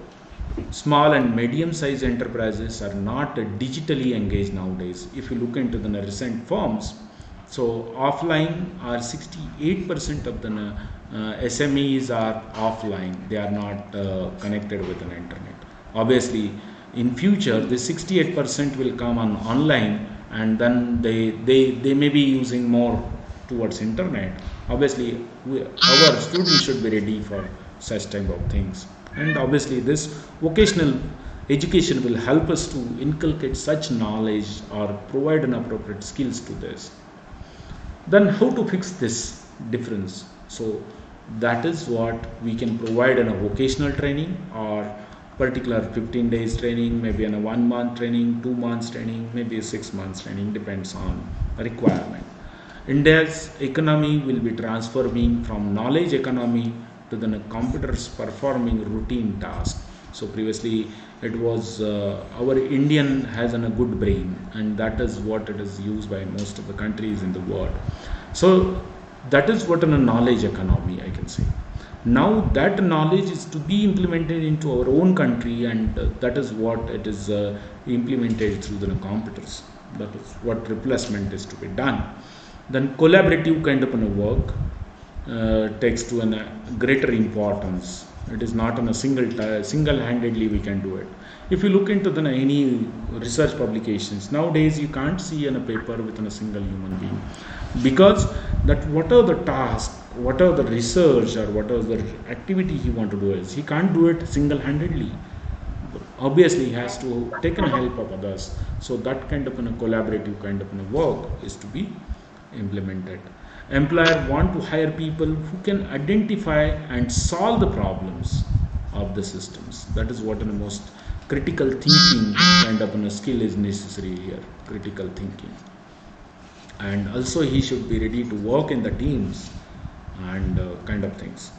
small and medium sized enterprises are not digitally engaged nowadays. If you look into the recent firms, so offline are 68% of the SMEs are offline, they are not connected with an internet. Obviously in future this 68% will come on online, and then they may be using more towards internet. Obviously our students should be ready for such type of things, and obviously this vocational education will help us to inculcate such knowledge or provide an appropriate skills to this. Then how to fix this difference? So that is what we can provide in a vocational training or particular 15 days training, maybe in a 1 month training, 2 months training, maybe a 6 months training, depends on requirement. India's economy will be transforming from knowledge economy to the computers performing routine tasks. So previously it was our Indian has a good brain, and that is what it is used by most of the countries in the world. So that is what in a knowledge economy I can say. Now that knowledge is to be implemented into our own country, and that is what it is implemented through the computers. That is what replacement is to be done. Then collaborative kind of work takes to a greater importance. It is not on a single-handedly we can do it. If you look into any research publications nowadays, you can't see in a paper within a single human being, because that what are the tasks, what are the research or what are the activity he want to do is he can't do it single-handedly. Obviously he has to take an help of others. So that kind of a collaborative kind of a work is to be implemented. Employer want to hire people who can identify and solve the problems of the systems. That is what the most critical thinking kind of a skill is necessary here, critical thinking. And also he should be ready to work in the teams and kind of things.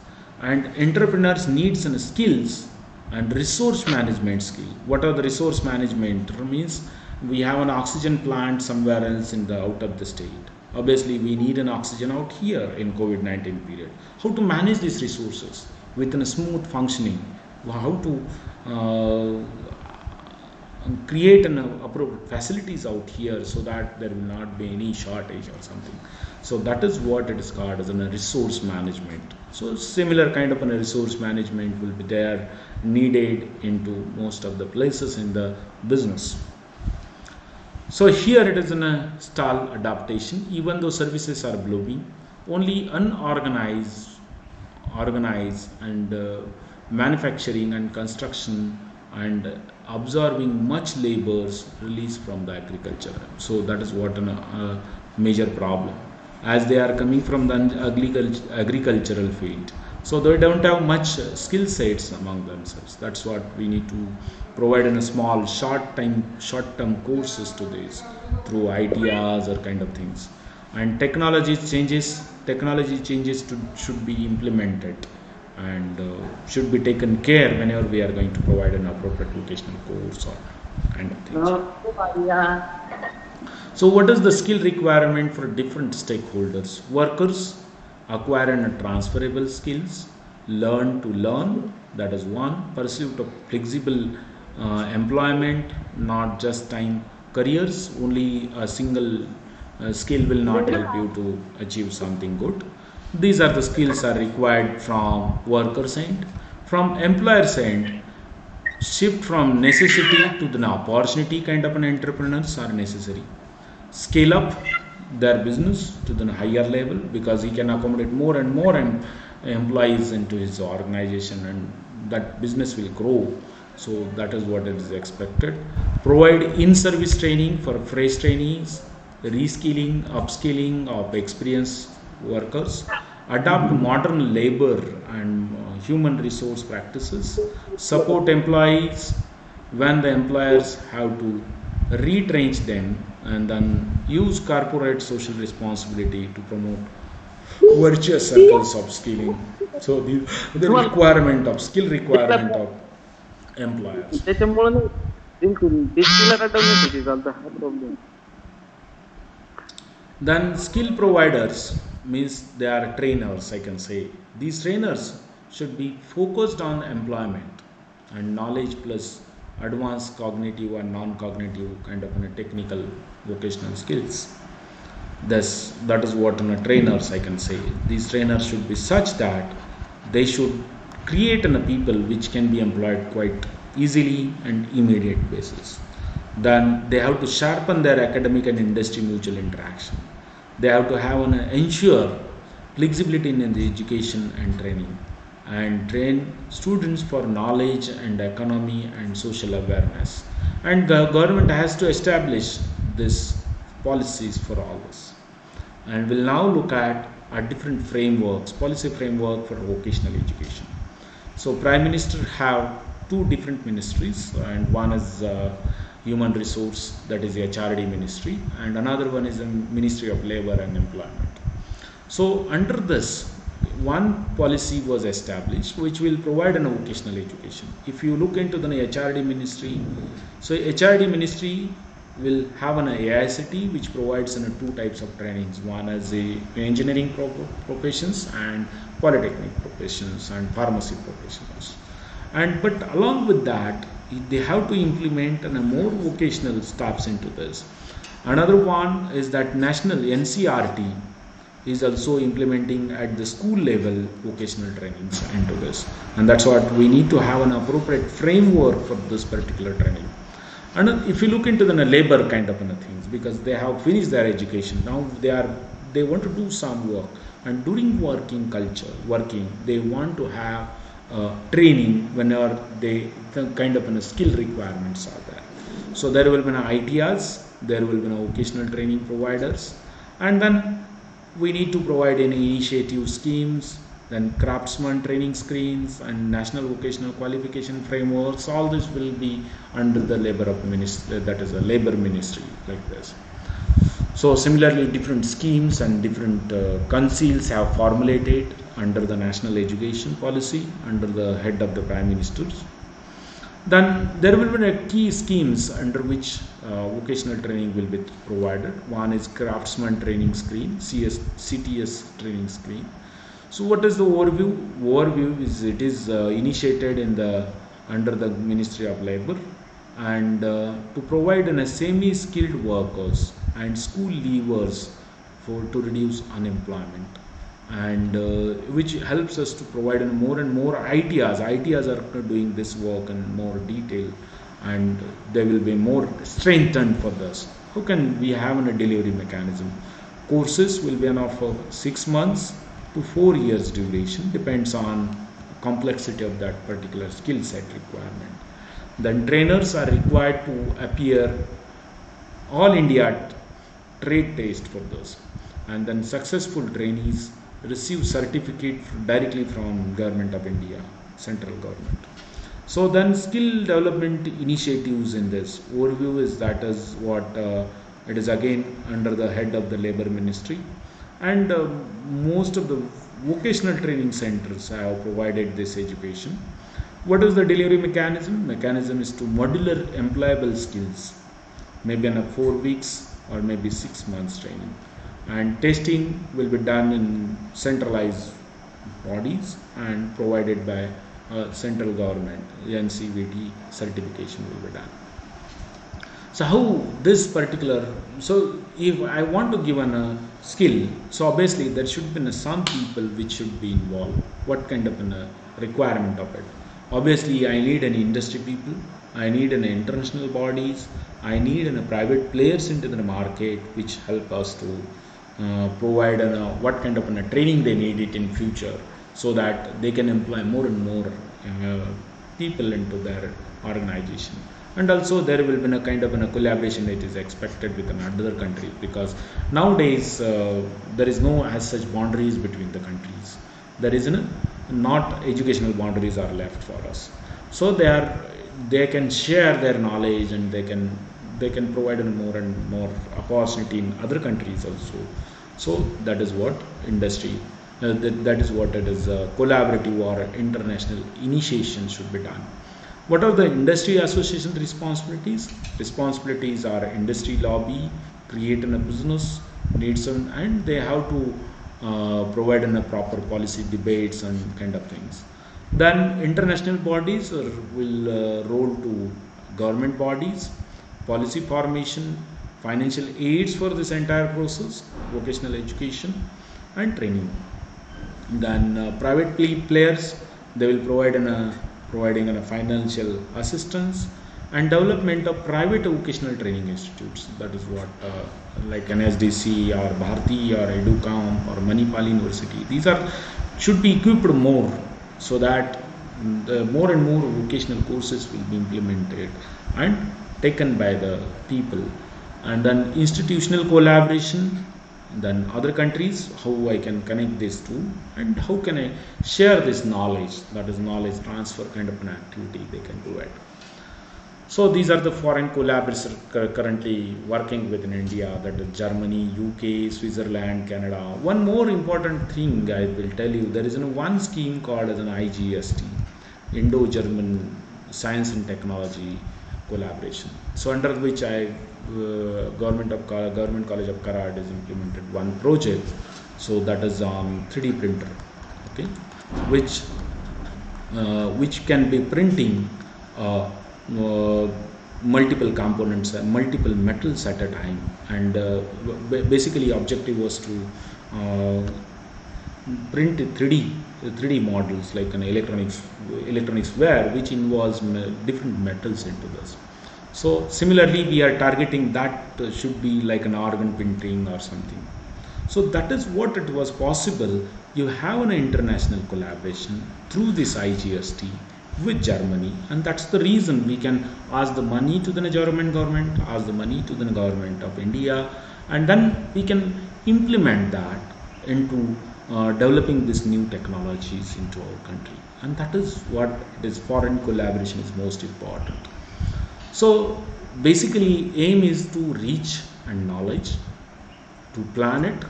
And entrepreneurs needs and skills and resource management skill. What are the resource management? It means we have an oxygen plant somewhere else in the out of the state. Obviously we need an oxygen out here in COVID-19 period. How to manage these resources within a smooth functioning? How to create an appropriate facilities out here so that there will not be any shortage or something. So that is what it is called as a resource management. So similar kind of a resource management will be there needed into most of the places in the business. So here it is in a stall adaptation. Even though services are blooming, Only organized and manufacturing and construction and absorbing much labors released from the agriculture. So that is what a major problem, as they are coming from the agricultural field, so they don't have much skill sets among themselves. That's what we need to provide in a small short term courses to this through ITRs or kind of things. And technology changes should be implemented and should be taken care whenever we are going to provide an appropriate vocational course or kind of things. So what is the skill requirement for different stakeholders? Workers acquire and transferable skills, learn to learn, that is one. Pursuit of flexible employment, not just time careers. Only a single skill will not help you to achieve something good. These are the skills are required from workers end. From employers end, shift from necessity to the opportunity kind of an entrepreneurs are necessary. Scale up their business to the higher level, because he can accommodate more and more employees into his organization, and that business will grow. So that is what is expected. Provide in-service training for fresh trainees, reskilling, upskilling of experienced workers, adopt modern labor and human resource practices, support employees when the employers have to retrain them, and then use corporate social responsibility to promote virtuous circles of skilling. So the requirement of skill requirement of employers. त्याच्यामुळे नाही ते skill automatically चालतं हा problem. Then skill providers means they are trainers, I can say. These trainers should be focused on employment and knowledge plus advanced cognitive and non-cognitive kind of technical vocational skills. That is what trainers I can say. These trainers should be such that they should create people which can be employed quite easily and immediate basis. Then they have to sharpen their academic and industry mutual interaction. They have to have ensure flexibility in the education and training, and train students for knowledge and economy and social awareness. And the government has to establish these policies for all this. And we'll now look at different frameworks, policy framework for vocational education. So Prime Minister have two different ministries, and one is human resource, that is the HRD ministry, and another one is the Ministry of Labor and Employment. So under this, one policy was established which will provide a vocational education. If you look into the HRD ministry, so HRD ministry will have an AICT which provides two types of trainings. One is the engineering professions and polytechnic professions and pharmacy professionals. And but along with that, they have to implement more vocational staffs into this. Another one is that national NCRT is also implementing at the school level vocational trainings into this, and that's what we need to have an appropriate framework for this particular training. And if you look into the labor kind of things, because they have finished their education, now they want to do some work, and during working they want to have training whenever the kind of skill requirements are there. So there will be ITRs, there will be vocational training providers, and then we need to provide any initiative schemes, then craftsman training screens and national vocational qualification frameworks. All this will be under the labor of ministry, that is a labor ministry like this. So similarly, different schemes and different councils have formulated under the national education policy under the head of the Prime Ministers. Then there will be key schemes under which vocational training will be provided. One is craftsman training screen, CTS training screen. So what is the overview? Overview is it is initiated under the Ministry of Labor, and to provide semi-skilled workers and school leavers to reduce unemployment, and which helps us to provide more and more ITRs. ITRs are doing this work in more detail, and they will be more strengthened for this. How can we have a delivery mechanism Courses will be of 6 months to 4 years duration, depends on complexity of that particular skill set requirement. Then trainers are required to appear all India trade test for those, and then successful trainees receive certificate directly from Government of India, central government. So then skill development initiatives in this overview is that is what it is again under the head of the Labor Ministry, and most of the vocational training centers have provided this education. What is the delivery mechanism? Mechanism is to modular employable skills, maybe in a 4 weeks or maybe 6 months training, and testing will be done in centralized bodies and provided by central government. NCVT certification will be done. So how this particular, so if I want to give a skill, so obviously there should be some people which should be involved. What kind of a requirement of it? Obviously I need an industry people, I need an international bodies, I need a private players into the market which help us to provide what kind of a training they need it in future, so that they can employ more and more people into their organization. And also there will be a kind of a collaboration that is expected with another country, because nowadays there is no as such boundaries between the countries. There is not educational boundaries are left for us. So they can share their knowledge, and they can provide more and more opportunity in other countries also. So that is what industry, that is what it is, collaborative or international initiation should be done. What are the industry association responsibilities? Responsibilities are industry lobby, create a business needs, and they have to provide a proper policy debates and kind of things. Then international bodies will roll to government bodies, policy formation, financial aids for this entire process, vocational education and training. Then private players, they will providing a financial assistance and development of private vocational training institutes. That is what like NSDC or Bharti or Educom or Manipal University. These are should be equipped more, so that more and more vocational courses will be implemented and taken by the people. And then institutional collaboration, then other countries, how I can connect these two, and how can I share this knowledge, that is knowledge transfer kind of an activity they can do it. So these are the foreign collaborators currently working within India, that is Germany, UK, Switzerland, Canada. One more important thing I will tell you, there is one scheme called as an IGST, Indo-German Science and Technology Collaboration. So under which Government College of Karad has implemented one project. So that is on 3D printer, okay, which can be printing multiple components, multiple metals at a time, and basically objective was to print 3D models like an electronics ware, which involves different metals into this. So similarly we are targeting that should be like an organ printing or something. So that is what it was possible. You have an international collaboration through this IGST with Germany, and that's the reason we can ask the money to the German government, ask the money to the government of India, and then we can implement that into developing these new technologies into our country. And that is what it is, foreign collaboration is most important. So basically aim is to reach and knowledge, to plan it,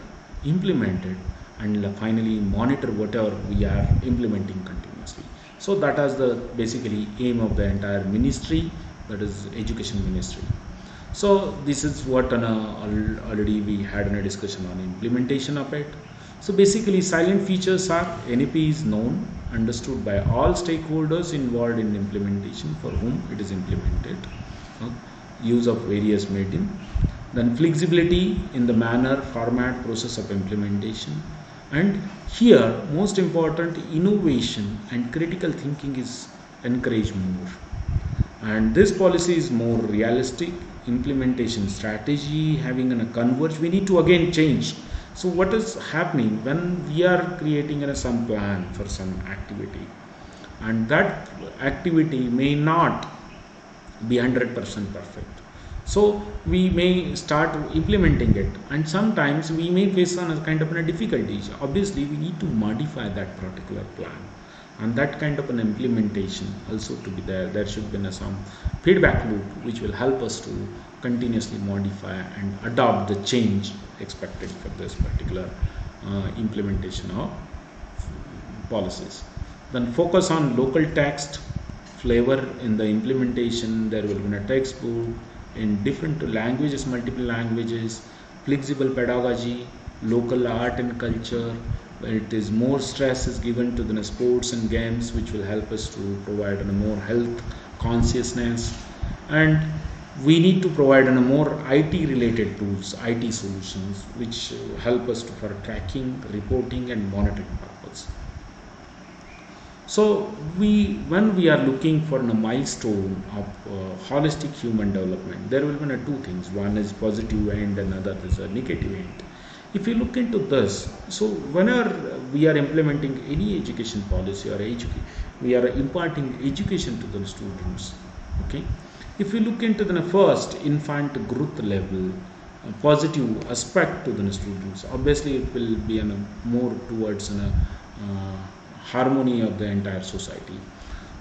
implement it, and finally monitor whatever we are implementing continuously. So that is the basically aim of the entire ministry, that is education ministry. So this is what already we had a discussion on implementation of it. So basically silent features are NEP is known, understood by all stakeholders involved in implementation for whom it is implemented, use of various medium, then flexibility in the manner, format, process of implementation, and here most important, innovation and critical thinking is encouraged more. And this policy is more realistic, implementation strategy, having a converge, we need to again change. So what is happening when we are creating some plan for some activity, and that activity may not be 100% perfect, so we may start implementing it, and sometimes we may face on a kind of a difficulties. Obviously we need to modify that particular plan, and that kind of an implementation also to be there should be some feedback loop which will help us to continuously modify and adopt the change expected for this particular implementation of policies. Then focus on local text flavor in the implementation. There will be a textbook in different languages, multiple languages, flexible pedagogy, local art and culture. It is more stress is given to the sports and games, which will help us to provide a more health consciousness, and we need to provide a more IT related tools, IT solutions, which help us for tracking, reporting, and monitoring purpose. So when we are looking for a milestone of holistic human development, there will be two things. One is positive end, and another is a negative end. If you look into this, so whenever we are implementing any education policy or we are imparting education to the students. Okay, if you look into the first infant growth level, positive aspect to the students, obviously it will be more towards harmony of the entire society.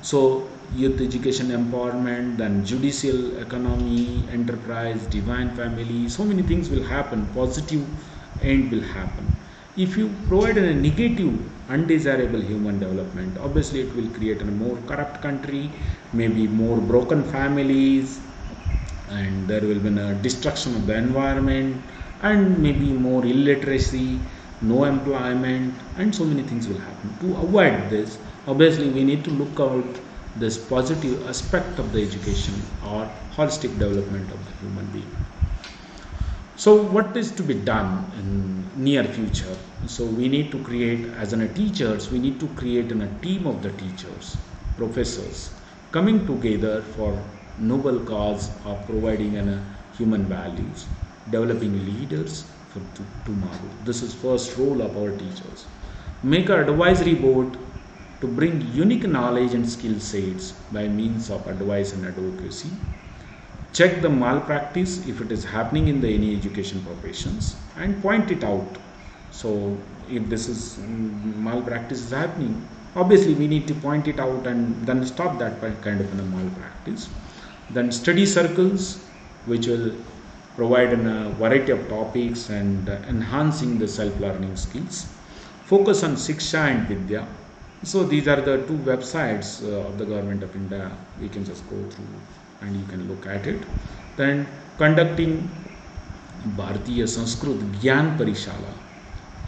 So youth education empowerment, then judicial economy, enterprise, divine family, so many things will happen, positive end will happen. If you provide a negative undesirable human development, obviously it will create a more corrupt country, maybe more broken families, and there will be a destruction of the environment, and maybe more illiteracy, no employment, and so many things will happen. To avoid this, obviously we need to look out this positive aspect of the education or holistic development of the human being. So what is to be done in near future? So we need to create, as teachers, we need to create a team of the teachers, professors, coming together for noble cause of providing human values, developing leaders for tomorrow. This is first role of our teachers. Make an advisory board to bring unique knowledge and skill sets by means of advice and advocacy. Check the malpractice if it is happening in any education professions and point it out. So if this is malpractice is happening, obviously we need to point it out and then stop that kind of malpractice. Then study circles, which will provide a variety of topics and enhancing the self-learning skills. Focus on Shiksha and Vidya. So these are the two websites of the Government of India. We can just go through and you can look at it. Then conducting Bharatiya Sanskrit Gyan Parishala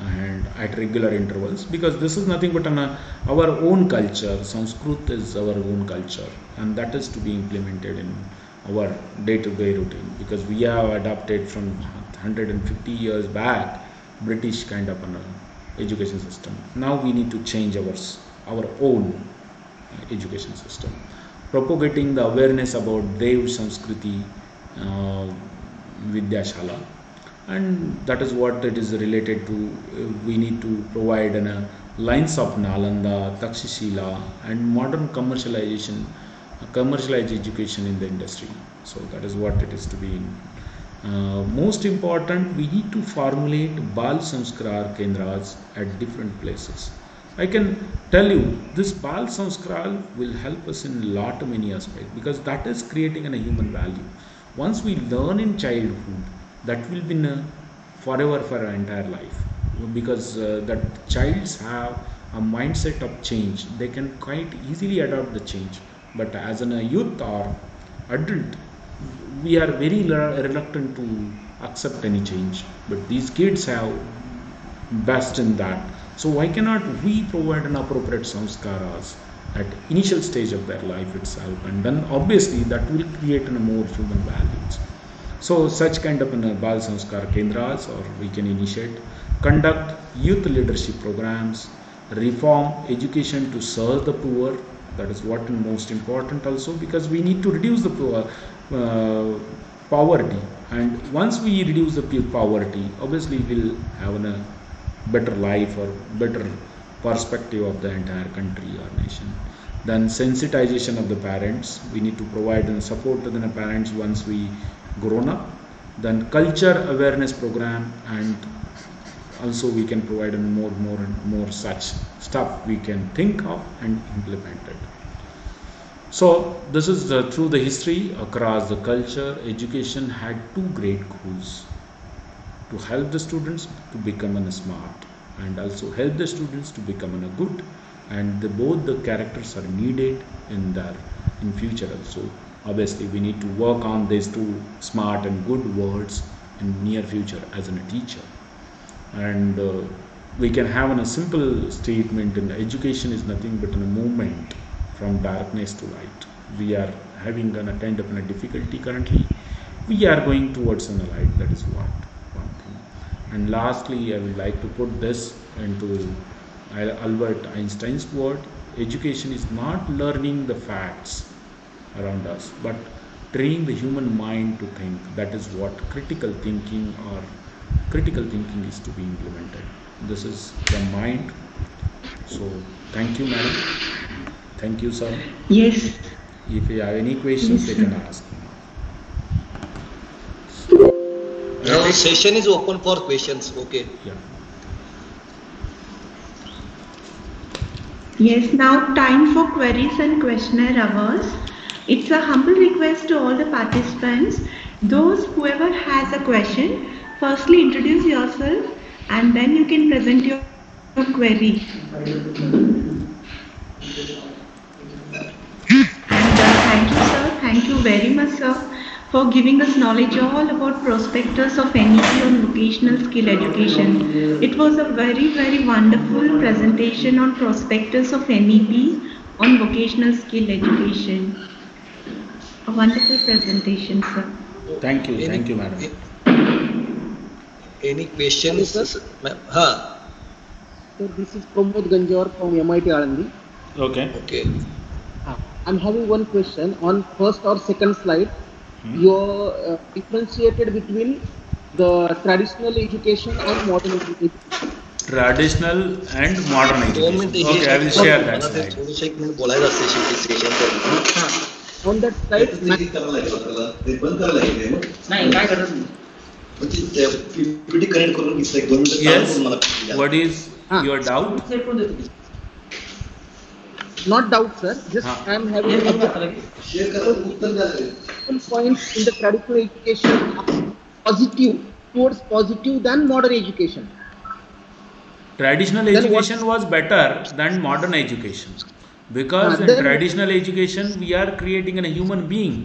and at regular intervals, because this is nothing but our own culture. Sanskrit is our own culture, and that is to be implemented in our day-to-day routine, because we have adopted from 150 years back British kind of an education system. Now we need to change our own education system. Propagating the awareness about Dev Sanskriti Vidyashala, and that is what it is related to. We need to provide lines of Nalanda, Takshashila, and modern commercialized education in the industry. So that is what it is to be. Most important, we need to formulate Bal Sanskar Kendras at different places. I can tell you this Bal Sanskar will help us in many aspects, because that is creating a human value. Once we learn in childhood, that will be forever for our entire life, because that childs have a mindset of change. They can quite easily adopt the change, but as a youth or adult, we are very reluctant to accept any change. But these kids have best in that. So why cannot we provide an appropriate samskaras at initial stage of their life itself, and then obviously that will create more human values. So such kind of Bal Sanskar Kendras, or we can initiate, conduct youth leadership programs, reform education to serve the poor. That is what is most important also, because we need to reduce the poverty. And once we reduce the poverty, obviously we'll have a better life or better perspective of the entire country or nation. Then sensitization of the parents, we need to provide support to the parents once we grown up. Then culture awareness program, and also we can provide more and more such stuff we can think of and implement it. So this is through the history across the culture, education had two great goals: to help the students to become smart, and also help the students to become good. And both the characters are needed in future also. Obviously we need to work on these two smart and good words in near future as a teacher. And we can have a simple statement in education is nothing but a movement from darkness to light. We are having a kind of a difficulty currently, we are going towards the light. That is what one thing. And lastly, I would like to put this into Albert Einstein's word: education is not learning the facts around us, but train the human mind to think. That is what critical thinking is to be implemented. This is the mind. So thank you, madam. Thank you, sir. Yes. If you have any questions, Yes, they can sir. ask. Now session is open for questions. Okay. Yeah. Yes, now time for queries and questionnaire hours. It's a humble request to all the participants. Whoever has a question, firstly introduce yourself and then you can present your query. And thank you, sir. Thank you very much, sir, for giving us knowledge all about prospectus of NEP on vocational skill education. It was a very, very wonderful presentation on prospectus of NEP on vocational skill education. A wonderful presentation, sir. Thank you, madam. Any questions? Hello, sir. Ma'am? Huh. So this is Pramod Ganjor from MIT Alandi. Okay. Okay. I'm having one question on first or second slide. You differentiated between the traditional education and modern education. Traditional and modern 2 minute education. Okay, I will share that मला ते slide. थोडंसं 1 minute बोलायचं असते शेवटी session On that slide, ते बंद करायला लागेल मग नाही काय करत म्हणजे पीपीटी कनेक्ट करून घेतलं 1 2 मिनिट Yes. चालू मला What is your doubt? not doubt, sir. Just I'm having share करा उत्तर द्या some points in the traditional education are positive towards positive than modern education. Traditional Then what- education was better than modern education, because in then- traditional education we are creating a human being.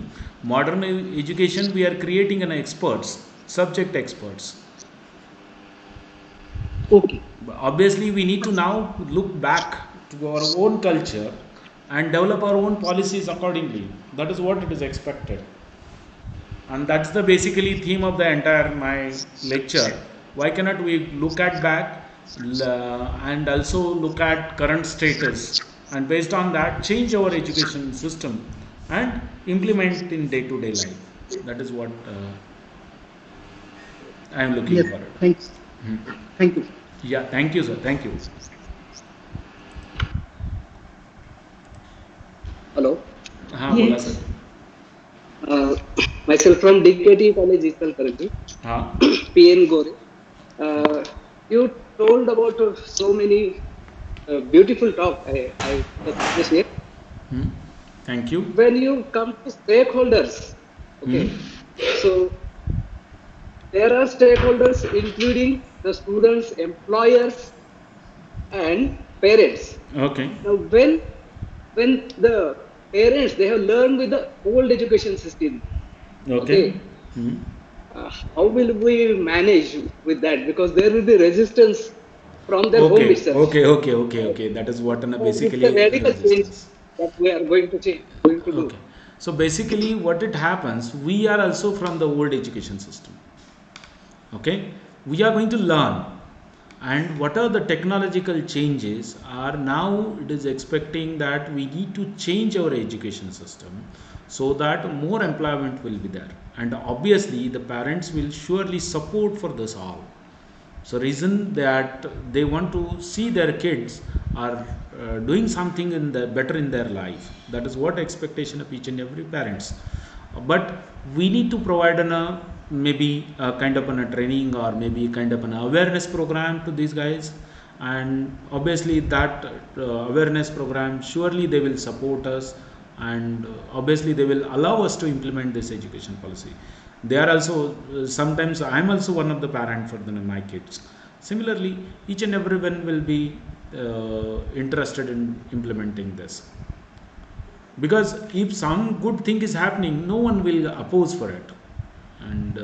Modern education we are creating an experts, subject experts. Okay. Obviously we need to now look back to our own culture and develop our own policies accordingly. That is what it is expected, and that's the basically theme of the entire my lecture. Why cannot we look at back and also look at current status, and based on that change our education system and implement in day-to-day life? That is what I am looking Yes. for it. Thanks. Thank you. Yeah, thank you, sir. Thank you. Hello. हाँ बोला Yes. Sir. Myself from DKT College, Eastern currently. हाँ. PN Gore. You told about so many beautiful talk. I appreciate. Thank you. When you come to stakeholders, okay. So there are stakeholders including the students, employers, and parents. Okay. Now, when the parents they have learned with the old education system, Okay. how will we manage with that? Because there will be resistance from their home Okay. itself. Okay. That is what basically It's a radical change resistance. that we are going to do. Okay. So basically what it happens, we are also from the old education system. Okay. We are going to learn. And what are the technological changes are now it is expecting that we need to change our education system so that more employment will be there, and obviously the parents will surely support for this all. So reason that they want to see their kids are doing something in the better in their life. That is what expectation of each and every parents. But we need to provide a maybe a kind of a training or maybe kind of an awareness program to these guys, and obviously that awareness program surely they will support us, and obviously they will allow us to implement this education policy. They are also sometimes I am also one of the parent for my kids. Similarly, each and everyone will be interested in implementing this, because if some good thing is happening, no one will oppose for it. And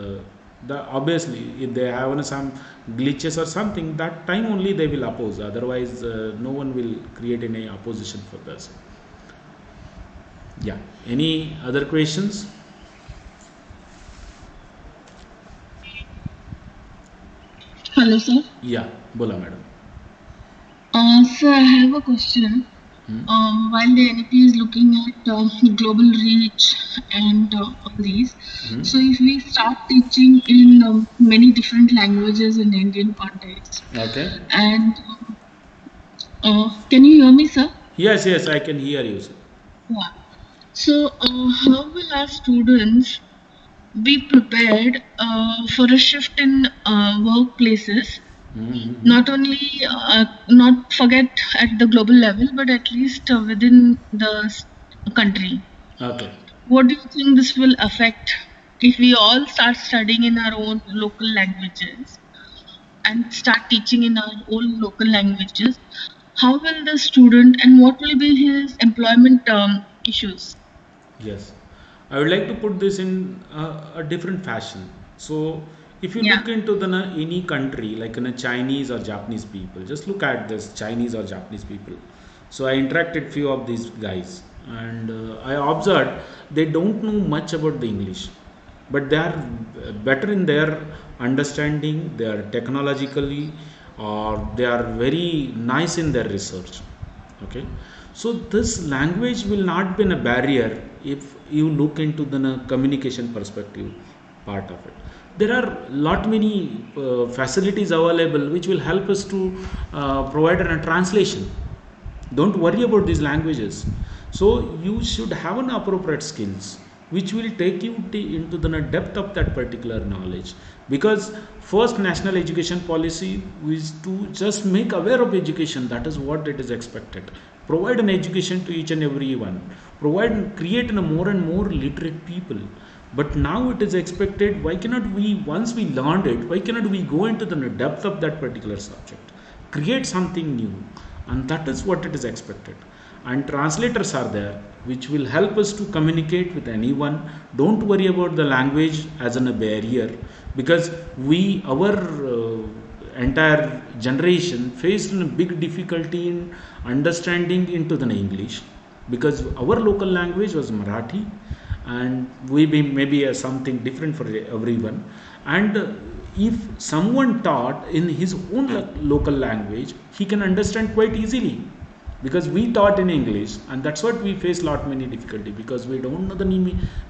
the obviously if they have some glitches or something, that time only they will oppose, otherwise no one will create any opposition for this. Yeah, any other questions? Hello, sir. Yeah, bola madam. Sir, I have a question. While the NEP is looking at global reach and all these, so if we start teaching in many different languages in Indian context, Okay. and can you hear me, sir? Yes, I can hear you, sir. Yeah. So, how will our students be prepared for a shift in workplaces? Not only not forget at the global level, but at least within the country. Okay. What do you think this will affect if we all start studying in our own local languages and start teaching in our own local languages? How will the student and what will be his employment issues? Yes, I would like to put this in a different fashion. So, if you Yeah. look into any country like in a Chinese or Japanese people, just look at this Chinese or Japanese people. So I interacted few of these guys, and I observed they don't know much about the English, but they are better in their understanding. They are technologically, or they are very nice in their research. Okay, so this language will not be a barrier if you look into the communication perspective part of it. There are lot many facilities available which will help us to provide a translation. Don't worry about these languages. So you should have an appropriate skills which will take you into the depth of that particular knowledge, because first national education policy is to just make aware of education. That is what it is expected. Provide an education to each and every one, provide and create a more and more literate people. But now it is expected, why cannot we, once we learned it, why cannot we go into the depth of that particular subject, create something new? And that is what it is expected. And translators are there which will help us to communicate with anyone. Don't worry about the language as a barrier, because we, our entire generation faced a big difficulty in understanding into the English, because our local language was Marathi, and we be maybe something different for everyone. And if someone taught in his own local language, he can understand quite easily, because we taught in English, and that's what we face lot many difficulty, because we don't know the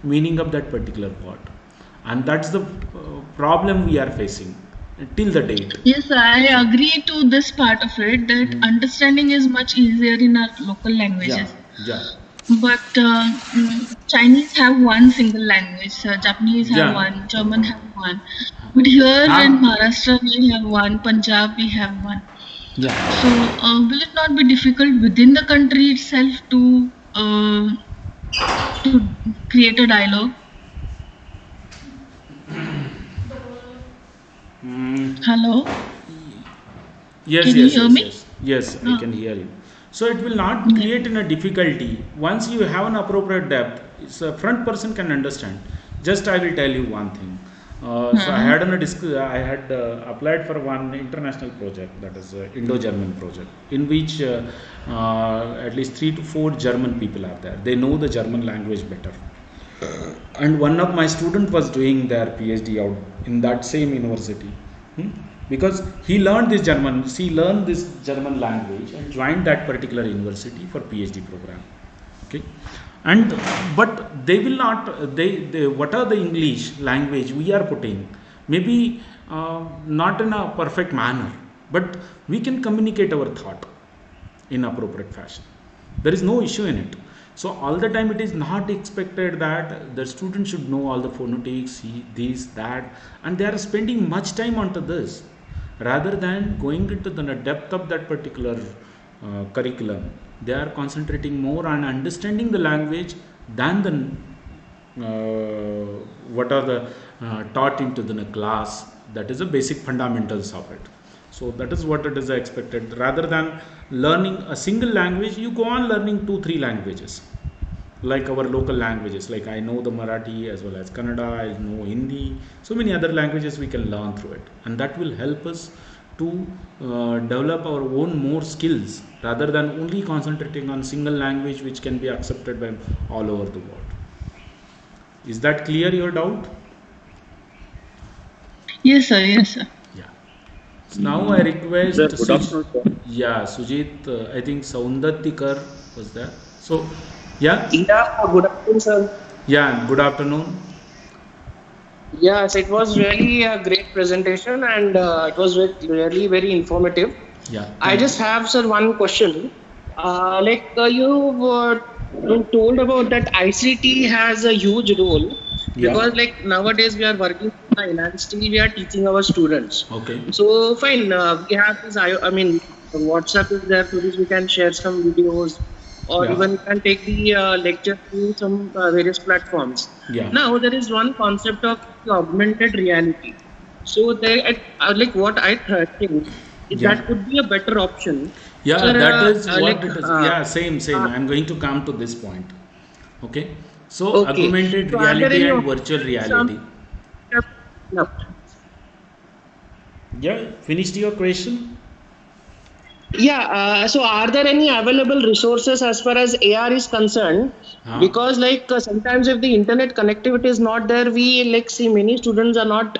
meaning of that particular word, and that's the problem we are facing till the date. Yes, I agree to this part of it, that understanding is much easier in our local languages. Yeah. But Chinese have one single language, Japanese have one, German have one. But here in Maharashtra we have one, Punjab we have one. Yeah. So will it not be difficult within the country itself to create a dialogue? Hello? Yes, Can you hear me? Yes, I can hear you. So it will not create in a difficulty once you have an appropriate depth. It's a front person can understand. Just I will tell you one thing. So I had applied for one international project, that is Indo-German project, in which at least 3 to 4 German people are there. They know the German language better. And one of my student was doing their PhD out in that same university. Hmm? Because he learned this German language and joined that particular university for PhD program. Okay, and but they will not. They what are the English language we are putting? Maybe not in a perfect manner, but we can communicate our thought in appropriate fashion. There is no issue in it. So all the time it is not expected that the student should know all the phonetics, this, that, and they are spending much time onto this rather than going into the depth of that particular curriculum. They are concentrating more on understanding the language than what are the taught into the class. That is the basic fundamentals of it. So that is what it is expected. Rather than learning a single language, you go on learning 2-3 languages, like our local languages. Like I know the Marathi as well as Kannada, I know Hindi. So many other languages we can learn through it, and that will help us to develop our own more skills rather than only concentrating on single language which can be accepted by all over the world. Is that clear, your doubt? Yes, sir. Yes, sir. Yeah. So now I request Sir, good afternoon, sir. yeah, Sujit, I think Saundatikar was there. So, yeah, Yeah, good afternoon, sir. yeah, good afternoon. Yes, it was really a great presentation and it was really very informative. Yeah, I thank just you. have, sir, one question. You told about that ICT has a huge role Yeah, because like nowadays we are working in finance, still we are teaching our students. okay. So fine, we have this. I mean, WhatsApp is there, so this we can share some videos, or Yeah, even we can take the lecture to some various platforms. yeah, Now there is one concept of augmented reality. So they like what I think is yeah. that could be a better option. Yeah, Sir, that is what like it is. Yeah, same. uh, I'm going to come to this point. Okay. So, okay. augmented So are there reality any and virtual reality. some no. Yeah, finished your question? Yeah, so are there any available resources as far as AR is concerned? Huh? Because like sometimes if the internet connectivity is not there, we like see many students are not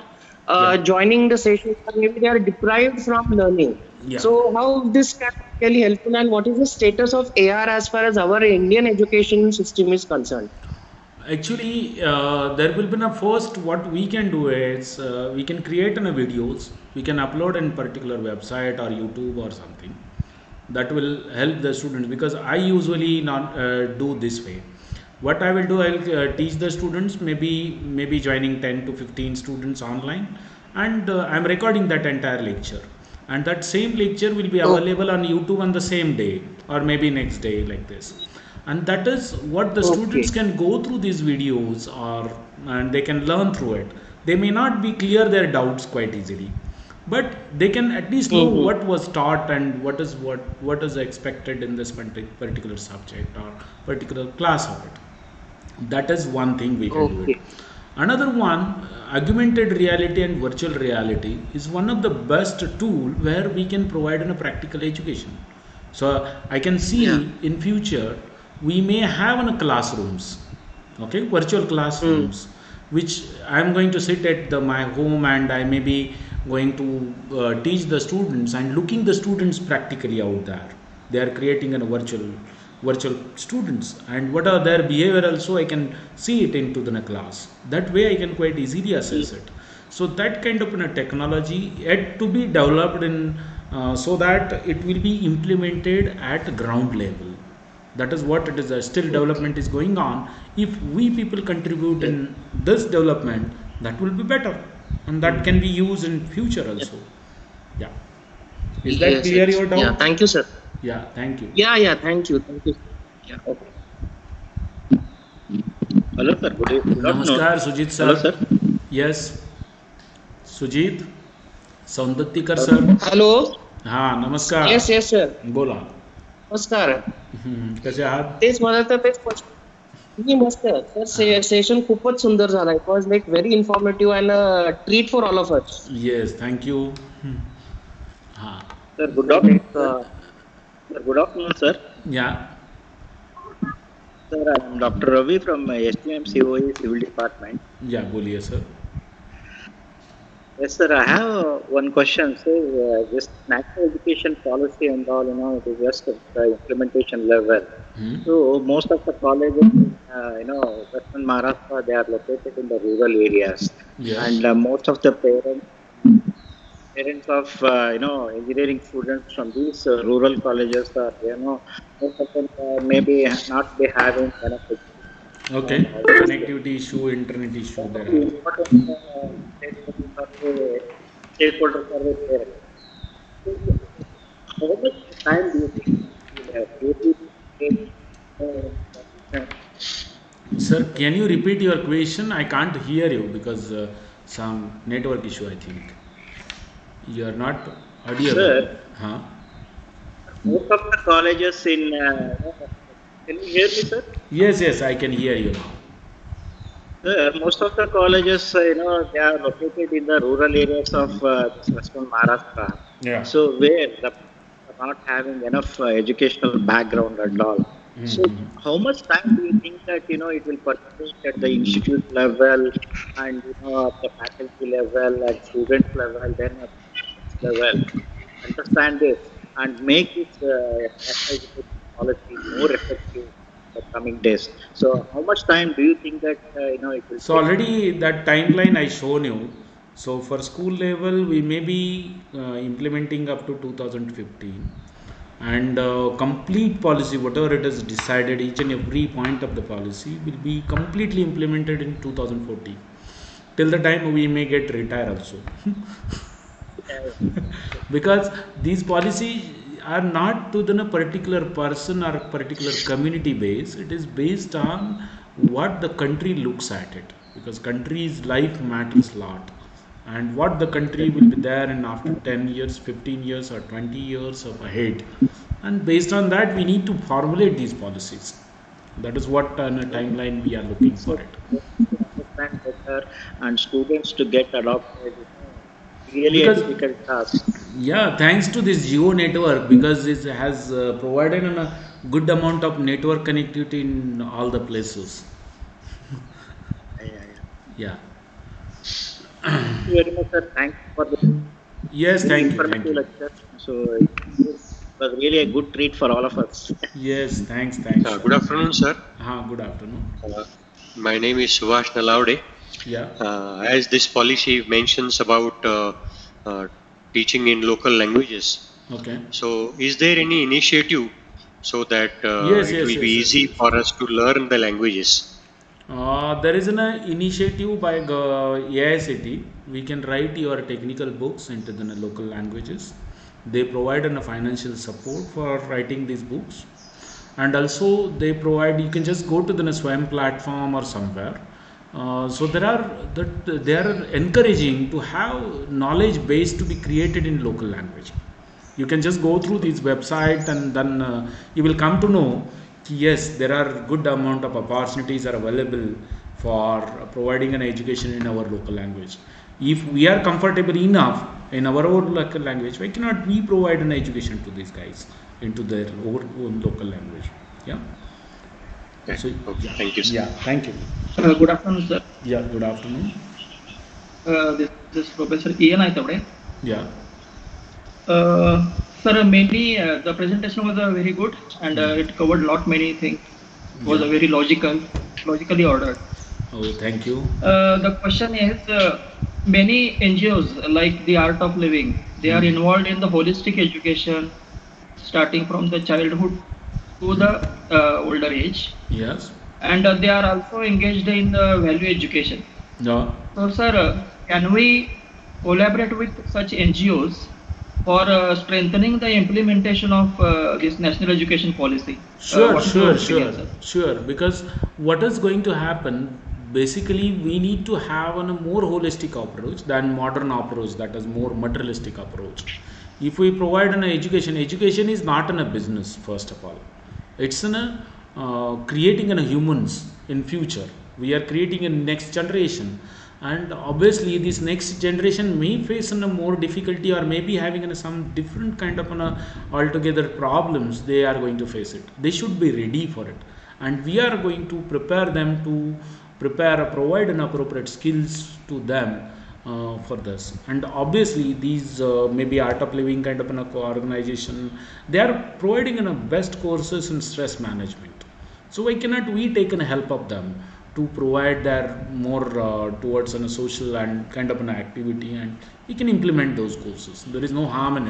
Yeah, joining the session, or maybe they are deprived from learning. yeah. So how this can be really helpful, and what is the status of AR as far as our Indian education system is concerned? Actually, there will be a first. What we can do is we can create videos. We can upload in particular website or YouTube or something. That will help the students because I usually not do this way. What I will do, I will teach the students. Maybe joining 10 to 15 students online, and I'm recording that entire lecture. And that same lecture will be Oh, available on YouTube on the same day or maybe next day like this, and that is what the students okay, can go through these videos or and they can learn through it. They may not be clear their doubts quite easily, but they can at least know hmm, what was taught and what is expected in this particular subject or particular class of it. That is one thing we can do it. okay, Another one, augmented reality and virtual reality is one of the best tool where we can provide in a practical education. So I can see yeah, in future we may have in a classrooms, okay, virtual hmm, classrooms, which I am going to sit at my home and I may be going to teach the students and looking the students practically out there. They are creating a virtual students, and what are their behavior also I can see it into the class. That way I can quite easily assess it. So that kind of technology yet to be developed in so that it will be implemented at ground level. That is what it is. Still development is going on. If we people contribute yes, in this development, that will be better, and that can be used in future yes, also. Yeah. Is that yes, clear yes. your Yeah. doubt? Thank you, sir. Yeah, thank you. Yeah, yeah. Thank you. Yeah. Okay. Hello, sir. Good afternoon. Namaskar, Sujit Hello, sir. sir. Yes, Sujit, सौंदत्तीकर Hello. Sir. Hello. हाँ, नमस्कार. Yes, yes, sir. बोला. नमस्कार. कसे आहात? तेच मला तर तेच मी मस्त सर सेशन खूपच सुंदर झाला it was like very informative and treat for all of us Yes, thank you. हाँ, Sir, good afternoon. Sir, good afternoon, sir. yeah, Sir, I am Dr. Ravi from STM COE Civil Department. yeah, बोलिए sir. Yes, sir. I have one question. So, this national education policy and all, it is just at the implementation level. So, most of the colleges in, Western Maharashtra, they are located in the rural areas, Yes. and most of the parents of engineering students from these rural colleges are most of them maybe not be having enough education. Okay. Obviously, Connectivity issue, internet issue one of there the are. important stakeholders are the parents. So, how much time do you think it will really take uh, Sir, can you repeat your question? I can't hear you because some network issue, I think. You are not audible. sir, Huh? most of the colleges in can you hear me, sir? Yes, yes, I can hear you now. Most of the colleges, they are located in the rural areas of this Western Maharashtra. Yeah. So where the parents are not having enough educational background and all. So how much time do you think that it will percolate at the institute level and at the faculty level and student level, then at the parents level, understand this and make this national education policy more effective in the coming days. So, how much time do you think that it will So take? already that timeline I shown you. So for school level, we may be implementing up to 2015, and complete policy, whatever it is decided, each and every point of the policy will be completely implemented in 2014. Till the time we may get retired also. Uh, Because these policies are not to the particular person or particular community base. It is based on what the country looks at it, because country's life matters a lot, and what the country will be there in after 10 years, 15 years, or 20 years of ahead, and based on that we need to formulate these policies. That is what on a timeline we are looking so, for it. to understand better and students to get adopted, really a Because difficult task. yeah, thanks to this geo network, because it has provided a good amount of network connectivity in all the places. Yeah, yeah, yeah. Yeah. Thank you very much, sir. Thanks for the Yes, very thank you, thank informative you. lecture. So, it was really a good treat for all of us. Yes, thanks, sir. Good afternoon, sir. Good afternoon. Uh, my name is Subhash Nalaude. Yeah. As this policy mentions about teaching in local languages, Okay. so is there any initiative so that Yes, it yes, will be yes, yes, easy yes. for us to learn the languages? There is an initiative by AICT. We can write your technical books into the local languages. They provide a financial support for writing these books, and also they provide. You can just go to the Swam platform or somewhere. So there are that they are encouraging to have knowledge base to be created in local language. You can just go through these website, and then you will come to know yes, there are good amount of opportunities are available for providing an education in our local language. If we are comfortable enough in our own local language, why cannot we provide an education to these guys into their own local language? Yeah. Okay. So Okay. yeah, Thank you, sir. yeah, thank you. Good afternoon, sir. Yeah, good afternoon. This is Professor Ian Aitawade. Yeah. Sir, mainly the presentation was very good and it covered lot many things. It was Yeah. very logically ordered. Oh, thank you. The question is, many NGOs like the Art of Living, they are involved in the holistic education, starting from the childhood to the older age, Yes. and they are also engaged in the value education. Yeah. So, sir, can we collaborate with such NGOs for strengthening the implementation of this national education policy? Sure, What is your sure, opinion, sure, sir? sure. Because what is going to happen, basically, we need to have a more holistic approach than modern approach, that is more materialistic approach. If we provide an education, education is not in a business, first of all. It's in a creating in a humans in future. We are creating a next generation, and obviously this next generation may face in a more difficulty, or maybe having in some different kind of altogether problems. They are going to face it. They should be ready for it, and we are going to prepare them to provide an appropriate skills to them for this. And obviously these maybe art of living kind of an organization, they are providing best courses in stress management. So why cannot we take an help of them to provide their more towards a social and kind of an activity, and we can implement those courses. There is no harm in it.